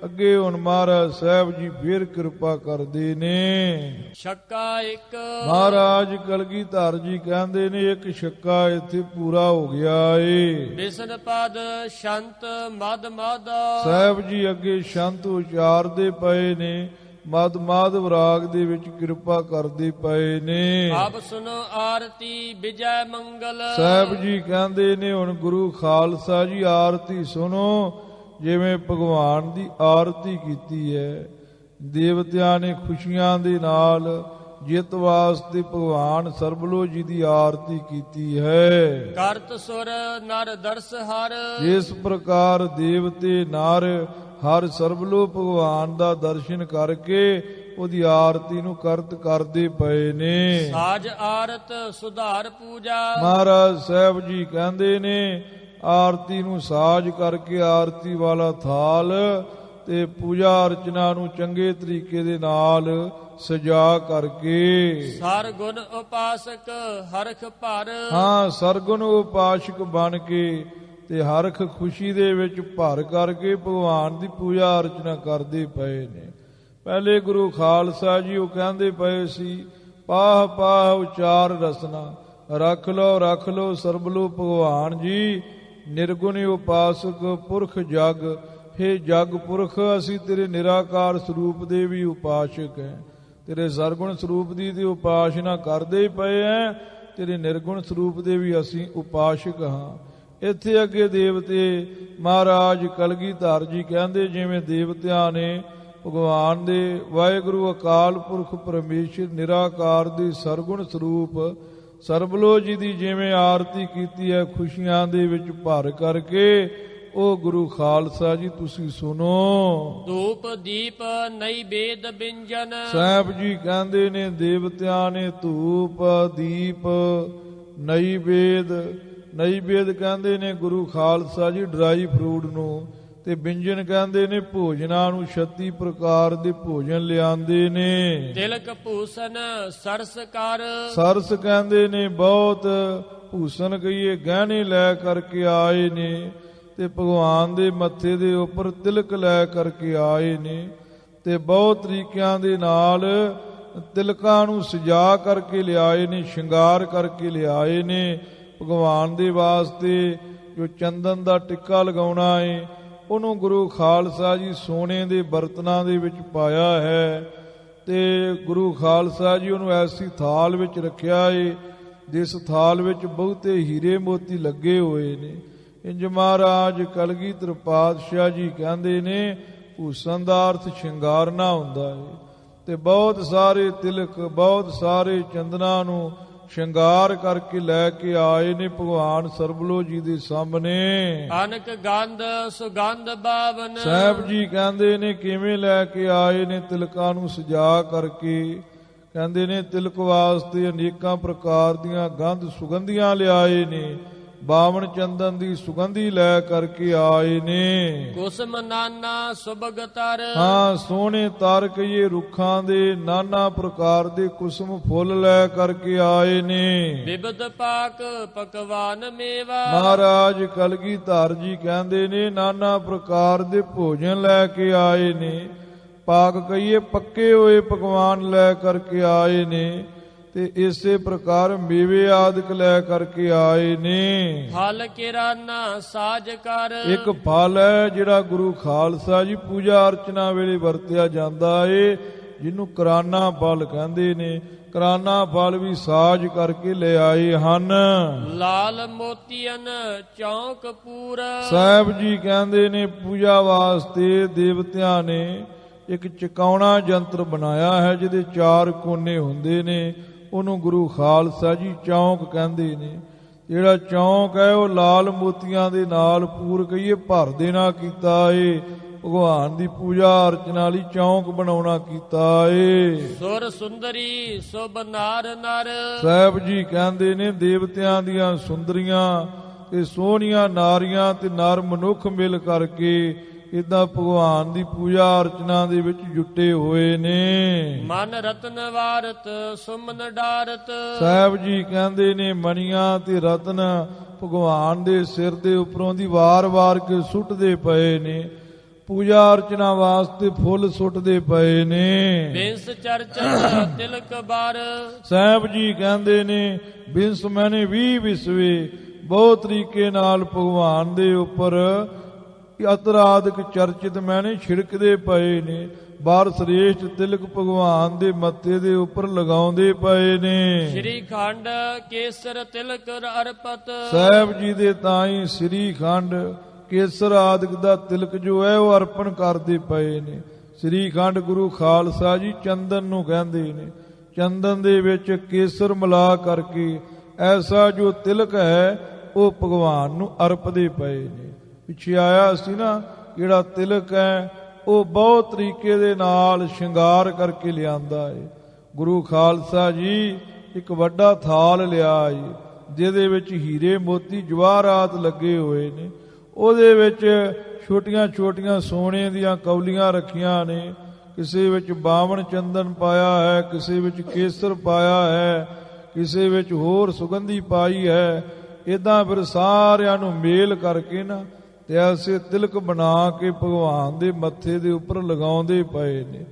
ਅੱਗੇ ਹੁਣ ਮਹਾਰਾਜ ਸਾਹਿਬ ਜੀ ਫੇਰ ਕਿਰਪਾ ਕਰਦੇ ਨੇ। ਛੱਕਾ ਇੱਕ। ਮਹਾਰਾਜ ਕਲਗੀਧਰ ਜੀ ਕਹਿੰਦੇ ਨੇ ਇੱਕ ਛੱਕਾ ਇੱਥੇ ਪੂਰਾ ਹੋ ਗਿਆ ਏ। ਬਿਸ਼ਨ ਪਦ ਸ਼ੰਤ ਮਦ ਮਾਦਾ। ਸਾਹਿਬ ਜੀ ਅੱਗੇ ਸ਼ੰਤ ਉਚਾਰਦੇ ਪਏ ਨੇ, ਮਦ ਮਾਧਵ ਰਾਗ ਦੇ ਵਿੱਚ ਕਿਰਪਾ ਕਰਦੇ ਪਏ ਨੇ। ਆਪ ਸੁਨੋ ਆਰਤੀ ਵਿਜੈ ਮੰਗਲ। ਸਾਹਿਬ ਜੀ ਕਹਿੰਦੇ ਨੇ ਹੁਣ ਗੁਰੂ ਖਾਲਸਾ ਜੀ ਆਰਤੀ ਸੁਣੋ, ਜਿਵੇਂ ਭਗਵਾਨ ਦੀ ਆਰਤੀ ਕੀਤੀ ਹੈ। ਦੇਵਤਿਆਂ ਨੇ ਖੁਸ਼ੀਆਂ ਦੇ ਨਾਲ ਜਿੱਤ ਵਾਸਤੇ ਭਗਵਾਨ ਸਰਬਲੋ ਜੀ ਦੀ ਆਰਤੀ ਕੀਤੀ ਹੈ। ਕਰਤ ਸੁਰ ਨਰ ਦਰਸ ਹਰ। ਜਿਸ ਪ੍ਰਕਾਰ ਦੇਵਤੇ ਨਰ ਹਰ ਸਰਬਲੋ ਭਗਵਾਨ ਦਾ ਦਰਸ਼ਨ ਕਰਕੇ ਉਹਦੀ ਆਰਤੀ ਨੂੰ ਕਰਤ ਕਰਦੇ ਪਏ ਨੇ। ਸਾਜ ਆਰਤ ਸੁਧਾਰ ਪੂਜਾ। ਮਹਾਰਾਜ ਸਾਹਿਬ ਜੀ ਕਹਿੰਦੇ ਨੇ ਆਰਤੀ ਨੂੰ ਸਾਜ ਕਰਕੇ, ਆਰਤੀ ਵਾਲਾ ਥਾਲ ਤੇ ਪੂਜਾ ਅਰਚਨਾ ਨੂੰ ਚੰਗੇ ਤਰੀਕੇ ਦੇ ਨਾਲ ਸਜਾ ਕਰਕੇ। ਸਰਗੁਣ ਉਪਾਸਕ ਹਰਖ ਭਰ। ਹਾਂ, ਸਰਗੁਣ ਉਪਾਸਕ ਬਣ ਕੇ ਤੇ ਹਰਖ ਖੁਸ਼ੀ ਦੇ ਵਿੱਚ ਭਰ ਕਰਕੇ ਭਗਵਾਨ ਦੀ ਪੂਜਾ ਅਰਚਨਾ ਕਰਦੇ ਪਏ ਨੇ। ਪਹਿਲੇ ਗੁਰੂ ਖਾਲਸਾ ਜੀ ਉਹ ਕਹਿੰਦੇ ਪਏ ਸੀ, ਪਾਹ ਪਾਹ ਉਚਾਰ ਰਸਨਾ, ਰੱਖ ਲੋ ਸਰਬਲੋ ਭਗਵਾਨ ਜੀ ਨਿਰਗੁਣ ਉਪਾਸਕ ਪੁਰਖ ਜਗ। ਹੇ ਜਗ ਪੁਰਖ, ਅਸੀਂ ਤੇਰੇ ਨਿਰਾਕਾਰ ਸਰੂਪ ਦੇ ਵੀ ਉਪਾਸਕ ਹੈ, ਤੇਰੇ ਸਰਗੁਣ ਸਰੂਪ ਦੀ ਤੇ ਉਪਾਸਨਾ ਕਰਦੇ ਹੀ ਪਏ ਐ, ਤੇਰੇ ਨਿਰਗੁਣ ਸਰੂਪ ਦੇ ਵੀ ਅਸੀਂ ਉਪਾਸਕ ਹਾਂ। ਇੱਥੇ ਅੱਗੇ ਦੇਵਤੇ ਮਹਾਰਾਜ ਕਲਗੀਧਰ ਜੀ ਕਹਿੰਦੇ ਜਿਵੇਂ ਦੇਵਤਿਆਂ ਨੇ ਭਗਵਾਨ ਦੇ ਵਾਹਿਗੁਰੂ ਅਕਾਲ ਪੁਰਖ ਪਰਮੇਸ਼ਰ ਨਿਰਾਕਾਰ ਦੇ ਸਰਗੁਣ ਸਰੂਪ ਸਰਬਲੋ ਜੀ ਦੀ ਜਿਵੇਂ ਆਰਤੀ ਕੀਤੀ ਹੈ ਖੁਸ਼ੀਆਂ ਦੇ ਵਿੱਚ ਭਰ ਕਰਕੇ, ਉਹ ਗੁਰੂ ਖਾਲਸਾ ਜੀ ਤੁਸੀਂ ਸੁਣੋ। ਧੂਪ ਦੀਪ ਨੈਵੇਦ ਬਿੰਜਨ। ਸਾਹਿਬ ਜੀ ਕਹਿੰਦੇ ਨੇ ਦੇਵਤਿਆਂ ਨੇ ਧੂਪ ਦੀਪ ਨੈਵੇਦ ਕਹਿੰਦੇ ਨੇ ਗੁਰੂ ਖਾਲਸਾ ਜੀ ਡਰਾਈ ਫਰੂਟ ਨੂੰ, ਤੇ ਬਿੰਜਨ ਕਹਿੰਦੇ ਨੇ ਭੋਜਨਾਂ ਨੂੰ 36 ਪ੍ਰਕਾਰ ਦੇ ਭੋਜਨ ਲਿਆਂਦੇ ਨੇ। ਤਿਲਕ ਭੂਸ਼ਣ ਸਰਸ ਕਰ। ਸਰਸ ਕਹਿੰਦੇ ਨੇ ਬਹੁਤ ਭੂਸ਼ਣ ਕਹੀਏ ਗਹਿਣੇ ਲੈ ਕਰਕੇ ਆਏ ਨੇ, ਤੇ ਭਗਵਾਨ ਦੇ ਮੱਥੇ ਦੇ ਉੱਪਰ ਤਿਲਕ ਲੈ ਕਰਕੇ ਆਏ ਨੇ, ਤੇ ਬਹੁਤ ਤਰੀਕਿਆਂ ਦੇ ਨਾਲ ਤਿਲਕਾਂ ਨੂੰ ਸਜਾ ਕਰਕੇ ਲਿਆਏ ਨੇ, ਸ਼ਿੰਗਾਰ ਕਰਕੇ ਲਿਆਏ ਨੇ। ਭਗਵਾਨ ਦੇ ਵਾਸਤੇ ਜੋ ਚੰਦਨ ਦਾ ਟਿੱਕਾ ਲਗਾਉਣਾ ਹੈ ਉਹਨੂੰ ਗੁਰੂ ਖਾਲਸਾ ਜੀ ਸੋਨੇ ਦੇ ਬਰਤਨਾਂ ਦੇ ਵਿੱਚ ਪਾਇਆ ਹੈ, ਤੇ ਗੁਰੂ ਖਾਲਸਾ ਜੀ ਉਹਨੂੰ ਐਸੀ ਥਾਲ ਵਿੱਚ ਰੱਖਿਆ ਹੈ ਜਿਸ ਥਾਲ ਵਿੱਚ ਬਹੁਤੇ ਹੀਰੇ ਮੋਤੀ ਲੱਗੇ ਹੋਏ ਨੇ। ਇੰਜ ਮਹਾਰਾਜ ਕਲਗੀਧਰ ਪਾਤਸ਼ਾਹ ਜੀ ਕਹਿੰਦੇ ਨੇ ਭੂਸ਼ਣ ਦਾ ਅਰਥ ਸ਼ਿੰਗਾਰਨਾ ਹੁੰਦਾ ਹੈ, ਤੇ ਬਹੁਤ ਸਾਰੇ ਤਿਲਕ ਬਹੁਤ ਸਾਰੇ ਚੰਦਨਾਂ ਨੂੰ ਸ਼ਿੰਗਾਰ ਕਰਕੇ ਲੈ ਕੇ ਆਏ ਨੇ ਭਗਵਾਨ ਸਰਬਲੋ ਜੀ ਦੇ ਸਾਹਮਣੇ। ਅਨਕ ਗੰਧ ਸੁਗੰਧ ਬਾਵਨ। ਸਾਹਿਬ ਜੀ ਕਹਿੰਦੇ ਨੇ ਕਿਵੇਂ ਲੈ ਕੇ ਆਏ ਨੇ ਤਿਲਕਾਂ ਨੂੰ ਸਜਾ ਕਰਕੇ, ਕਹਿੰਦੇ ਨੇ ਤਿਲਕ ਵਾਸਤੇ ਅਨੇਕਾਂ ਪ੍ਰਕਾਰ ਦੀਆਂ ਗੰਧ ਸੁਗੰਧੀਆਂ ਲਿਆਏ ਨੇ, ਬਾਵਨ ਚੰਦਨ ਦੀ ਸੁਗੰਧੀ ਲੈ ਕਰਕੇ ਆਏ ਨੇ। ਕੁਸਮ ਨਾਨਾ ਸੁਭਗ ਤਰ, ਹਾਂ ਸੋਹਣੇ ਤਰ ਕਈਏ ਰੁੱਖਾਂ ਦੇ ਨਾਨਾ ਪ੍ਰਕਾਰ ਦੇ ਕੁਸਮ ਫੁੱਲ ਲੈ ਕਰਕੇ ਆਏ ਨੇ। ਵਿਬਦ ਪਾਕ ਪਕਵਾਨ ਮੇਵਾ, ਮਹਾਰਾਜ ਕਲਗੀਧਰ ਜੀ ਕਹਿੰਦੇ ਨੇ ਨਾਨਾ ਪ੍ਰਕਾਰ ਦੇ ਭੋਜਨ ਲੈ ਕੇ ਆਏ ਨੇ। ਪਾਕ ਕਈਏ ਪੱਕੇ ਹੋਏ ਪਕਵਾਨ ਲੈ ਕਰਕੇ ਆਏ ਨੇ, ਤੇ ਇਸੇ ਪ੍ਰਕਾਰ ਮੇਵੇ ਆਦਿਕ ਲੈ ਕਰਕੇ ਆਏ ਨੇ। ਫਲ ਕਿਰਾਨਾ ਸਾਜ ਕਰ, ਇੱਕ ਫਲ ਹੈ ਜਿਹੜਾ ਗੁਰੂ ਖਾਲਸਾ ਜੀ ਪੂਜਾ ਅਰਚਨਾ ਵੇਲੇ ਵਰਤਿਆ ਜਾਂਦਾ ਏ, ਜਿਹਨੂੰ ਕਿਰਾਨਾ ਫਲ ਕਹਿੰਦੇ ਨੇ। ਕਿਰਾਨਾ ਫਲ ਵੀ ਸਾਜ ਕਰਕੇ ਲੈ ਆਏ ਹਨ। ਲਾਲ ਮੋਤੀਆਂ ਚੌਂਕ ਪੂਰ, ਸਾਹਿਬ ਜੀ ਕਹਿੰਦੇ ਨੇ ਪੂਜਾ ਵਾਸਤੇ ਦੇਵਤਿਆਂ ਨੇ ਇੱਕ ਚਕਾਉਣਾ ਯੰਤਰ ਬਣਾਇਆ ਹੈ, ਜਿਹਦੇ 4 ਕੋਨੇ ਹੁੰਦੇ ਨੇ। ਉਹਨੂੰ ਗੁਰੂ ਖਾਲਸਾ ਜੀ ਚੌਂਕ ਕਹਿੰਦੇ ਨੇ। ਜਿਹੜਾ ਚੌਂਕ ਹੈ ਉਹ ਲਾਲ ਮੋਤੀਆਂ ਦੇ ਨਾਲ ਪੂਰ ਕਹੀਏ ਭਰ ਦੇਣਾ ਕੀਤਾ ਏ। ਭਗਵਾਨ ਦੀ ਪੂਜਾ ਅਰਚਨਾ ਲਈ ਚੌਂਕ ਬਣਾਉਣਾ ਕੀਤਾ ਏ। ਸੁਰ ਸੁੰਦਰੀ ਸੁਭ ਨਾਰ ਨਰ, ਸਾਹਿਬ ਜੀ ਕਹਿੰਦੇ ਨੇ ਦੇਵਤਿਆਂ ਦੀਆਂ ਸੁੰਦਰੀਆਂ ਤੇ ਸੋਹਣੀਆਂ ਨਾਰੀਆਂ ਤੇ ਨਰ ਮਨੁੱਖ ਮਿਲ ਕਰਕੇ ਇਦਾਂ ਭਗਵਾਨ ਦੀ ਪੂਜਾ ਅਰਚਨਾ ਦੇ ਵਿੱਚ ਜੁਟੇ ਹੋਏ ਨੇ। ਮਨ ਰਤਨ ਵਾਰਤ ਸੁਮਨ ਡਾਰਤ, ਸਾਹਿਬ ਜੀ ਕਹਿੰਦੇ ਨੇ ਮਣੀਆਂ ਤੇ ਰਤਨ ਭਗਵਾਨ ਦੇ ਸਿਰ ਦੇ ਉੱਪਰੋਂ ਦੀ ਵਾਰ-ਵਾਰ ਕੇ ਸੁੱਟਦੇ ਪਏ ਨੇ। ਪੂਜਾ ਅਰਚਨਾ ਵਾਸਤੇ ਫੁੱਲ ਸੁੱਟਦੇ ਪਏ ਨੇ। ਬਿੰਸ ਚਰਚਨ ਤਿਲਕ ਬਾਰ, ਸਾਹਿਬ ਜੀ ਕਹਿੰਦੇ ਨੇ ਬਿੰਸ ਮੈਨੇ 20 ਵਿਸਵੇ ਬਹੁਤ ਤਰੀਕੇ ਨਾਲ ਭਗਵਾਨ ਦੇ ਉੱਪਰ ਅਤਰ ਆਦਿਕ ਚਰਚਿਤ ਮੈਨੇ ਛਿੜਕਦੇ ਪਏ ਨੇ। ਬਾਰ ਸ੍ਰੇਸ਼ਟ ਤਿਲਕ ਭਗਵਾਨ ਦੇ ਮੱਥੇ ਦੇ ਉੱਪਰ ਲਗਾਉਂਦੇ ਪਏ ਨੇ। ਸ਼੍ਰੀ ਖੰਡ ਕੇਸਰ ਤਿਲਕ ਅਰਪਤ, ਸਾਹਿਬ ਜੀ ਦੇ ਤਾਈ ਸ੍ਰੀ ਖੰਡ ਕੇਸਰ ਆਦਿਕ ਦਾ ਤਿਲਕ ਜੋ ਹੈ ਉਹ ਅਰਪਣ ਕਰਦੇ ਪਏ ਨੇ। ਸ੍ਰੀ ਖੰਡ ਗੁਰੂ ਖਾਲਸਾ ਜੀ ਚੰਦਨ ਨੂੰ ਕਹਿੰਦੇ ਨੇ। ਚੰਦਨ ਦੇ ਵਿੱਚ ਕੇਸਰ ਮਿਲਾ ਕਰਕੇ ਐਸਾ ਜੋ ਤਿਲਕ ਹੈ ਉਹ ਭਗਵਾਨ ਨੂੰ ਅਰਪਦੇ ਪਏ ਨੇ। ਪਿੱਛੇ ਆਇਆ ਸੀ ਨਾ, ਜਿਹੜਾ ਤਿਲਕ ਹੈ ਉਹ ਬਹੁਤ ਤਰੀਕੇ ਦੇ ਨਾਲ ਸ਼ਿੰਗਾਰ ਕਰਕੇ ਲਿਆਂਦਾ ਹੈ। ਗੁਰੂ ਖਾਲਸਾ ਜੀ ਇੱਕ ਵੱਡਾ ਥਾਲ ਲਿਆ ਏ, ਜਿਹਦੇ ਵਿੱਚ ਹੀਰੇ ਮੋਤੀ ਜਵਾਹਰਾਤ ਲੱਗੇ ਹੋਏ ਨੇ। ਉਹਦੇ ਵਿੱਚ ਛੋਟੀਆਂ ਛੋਟੀਆਂ ਸੋਨੇ ਦੀਆਂ ਕੌਲੀਆਂ ਰੱਖੀਆਂ ਨੇ। ਕਿਸੇ ਵਿੱਚ ਬਾਵਨ ਚੰਦਨ ਪਾਇਆ ਹੈ, ਕਿਸੇ ਵਿੱਚ ਕੇਸਰ ਪਾਇਆ ਹੈ, ਕਿਸੇ ਵਿੱਚ ਹੋਰ ਸੁਗੰਧੀ ਪਾਈ ਹੈ। ਇਦਾਂ ਫਿਰ ਸਾਰਿਆਂ ਨੂੰ ਮੇਲ ਕਰਕੇ ਨਾ ਤੇ ਐਸੇ ਤਿਲਕ ਬਣਾ ਕੇ ਭਗਵਾਨ ਦੇ ਮੱਥੇ ਦੇ ਉੱਪਰ ਲਗਾਉਂਦੇ ਪਏ ਨੇ।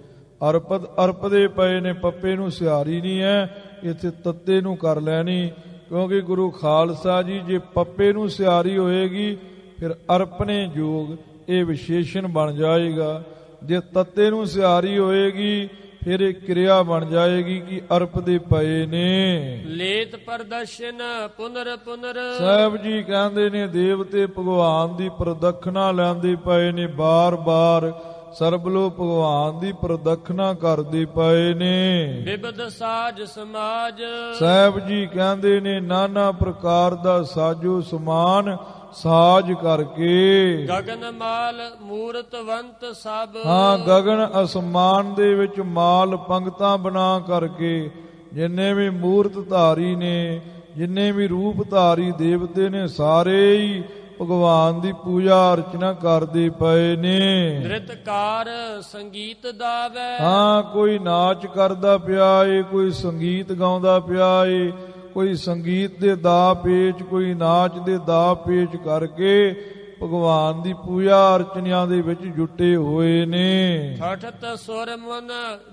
ਅਰਪਦੇ ਪਏ ਨੇ। ਪੱਪੇ ਨੂੰ ਸਿਹਾਰੀ ਨਹੀਂ ਹੈ, ਇੱਥੇ ਤੱਤੇ ਨੂੰ ਕਰ ਲੈਣੀ, ਕਿਉਂਕਿ ਗੁਰੂ ਖਾਲਸਾ ਜੀ ਜੇ ਪੱਪੇ ਨੂੰ ਸਿਹਾਰੀ ਹੋਏਗੀ ਫਿਰ ਅਰਪਣੇ ਯੋਗ ਇਹ ਵਿਸ਼ੇਸ਼ਣ ਬਣ ਜਾਏਗਾ। ਜੇ ਤੱਤੇ ਨੂੰ ਸਿਹਾਰੀ ਹੋਏਗੀ ਫਿਰ ਇਹ ਕਿਰਿਆ ਬਣ ਜਾਏਗੀ ਕਿ ਅਰਪਦੇ ਪਏ ਨੇ। ਲੇਤ ਪ੍ਰਦਰਸ਼ਨ ਪੁਨਰ ਪੁਨਰ, ਸਾਹਿਬ ਜੀ ਕਹਿੰਦੇ ਨੇ ਦੇਵਤੇ ਭਗਵਾਨ ਦੀ ਪ੍ਰਦਖਣਾ ਲੈਂਦੇ ਪਏ ਨੇ। ਬਾਰ-ਬਾਰ ਸਰਬਲੋ ਭਗਵਾਨ ਦੀ ਪ੍ਰਦਖਣਾ ਕਰਦੇ ਪਏ ਨੇ। ਵਿਬਦ ਸਾਜ ਸਮਾਜ, ਸਾਹਿਬ ਜੀ ਕਹਿੰਦੇ ਨੇ ਨਾਨਾ ਪ੍ਰਕਾਰ ਦਾ ਸਾਜੋ ਸਮਾਨ ਸਾਜ ਕਰਕੇ। ਗਗਨ ਮਾਲ ਮੂਰਤਵੰਤ ਸਭ, ਹਾਂ ਗਗਨ ਅਸਮਾਨ ਦੇ ਵਿੱਚ ਮਾਲ ਪੰਗਤਾਂ ਬਣਾ ਕਰਕੇ ਜਿੰਨੇ ਵੀ ਮੂਰਤ ਧਾਰੀ ਨੇ, ਜਿੰਨੇ ਵੀ ਰੂਪ ਧਾਰੀ ਦੇਵਤੇ ਨੇ, ਸਾਰੇ ਹੀ ਭਗਵਾਨ ਦੀ ਪੂਜਾ ਅਰਚਨਾ ਕਰਦੇ ਪਏ ਨੇ। ਨ੍ਰਿਤਕਾਰ ਸੰਗੀਤ ਗਾਵੇ, ਹਾਂ ਕੋਈ ਨਾਚ ਕਰਦਾ ਪਿਆ ਏ, ਕੋਈ ਸੰਗੀਤ ਗਾਉਂਦਾ ਪਿਆ ਏ, ਕੋਈ ਸੰਗੀਤ ਦੇ ਦਾ ਪੇਚ, ਕੋਈ ਨਾਚ ਦੇ ਦਾ ਪੇਚ ਕਰਕੇ ਭਗਵਾਨ ਦੀ ਪੂਜਾ ਅਰਚਨਾ ਦੇ ਵਿੱਚ ਜੁਟੇ ਹੋਏ ਨੇ। ਠਠਤ ਸੁਰ ਮਨ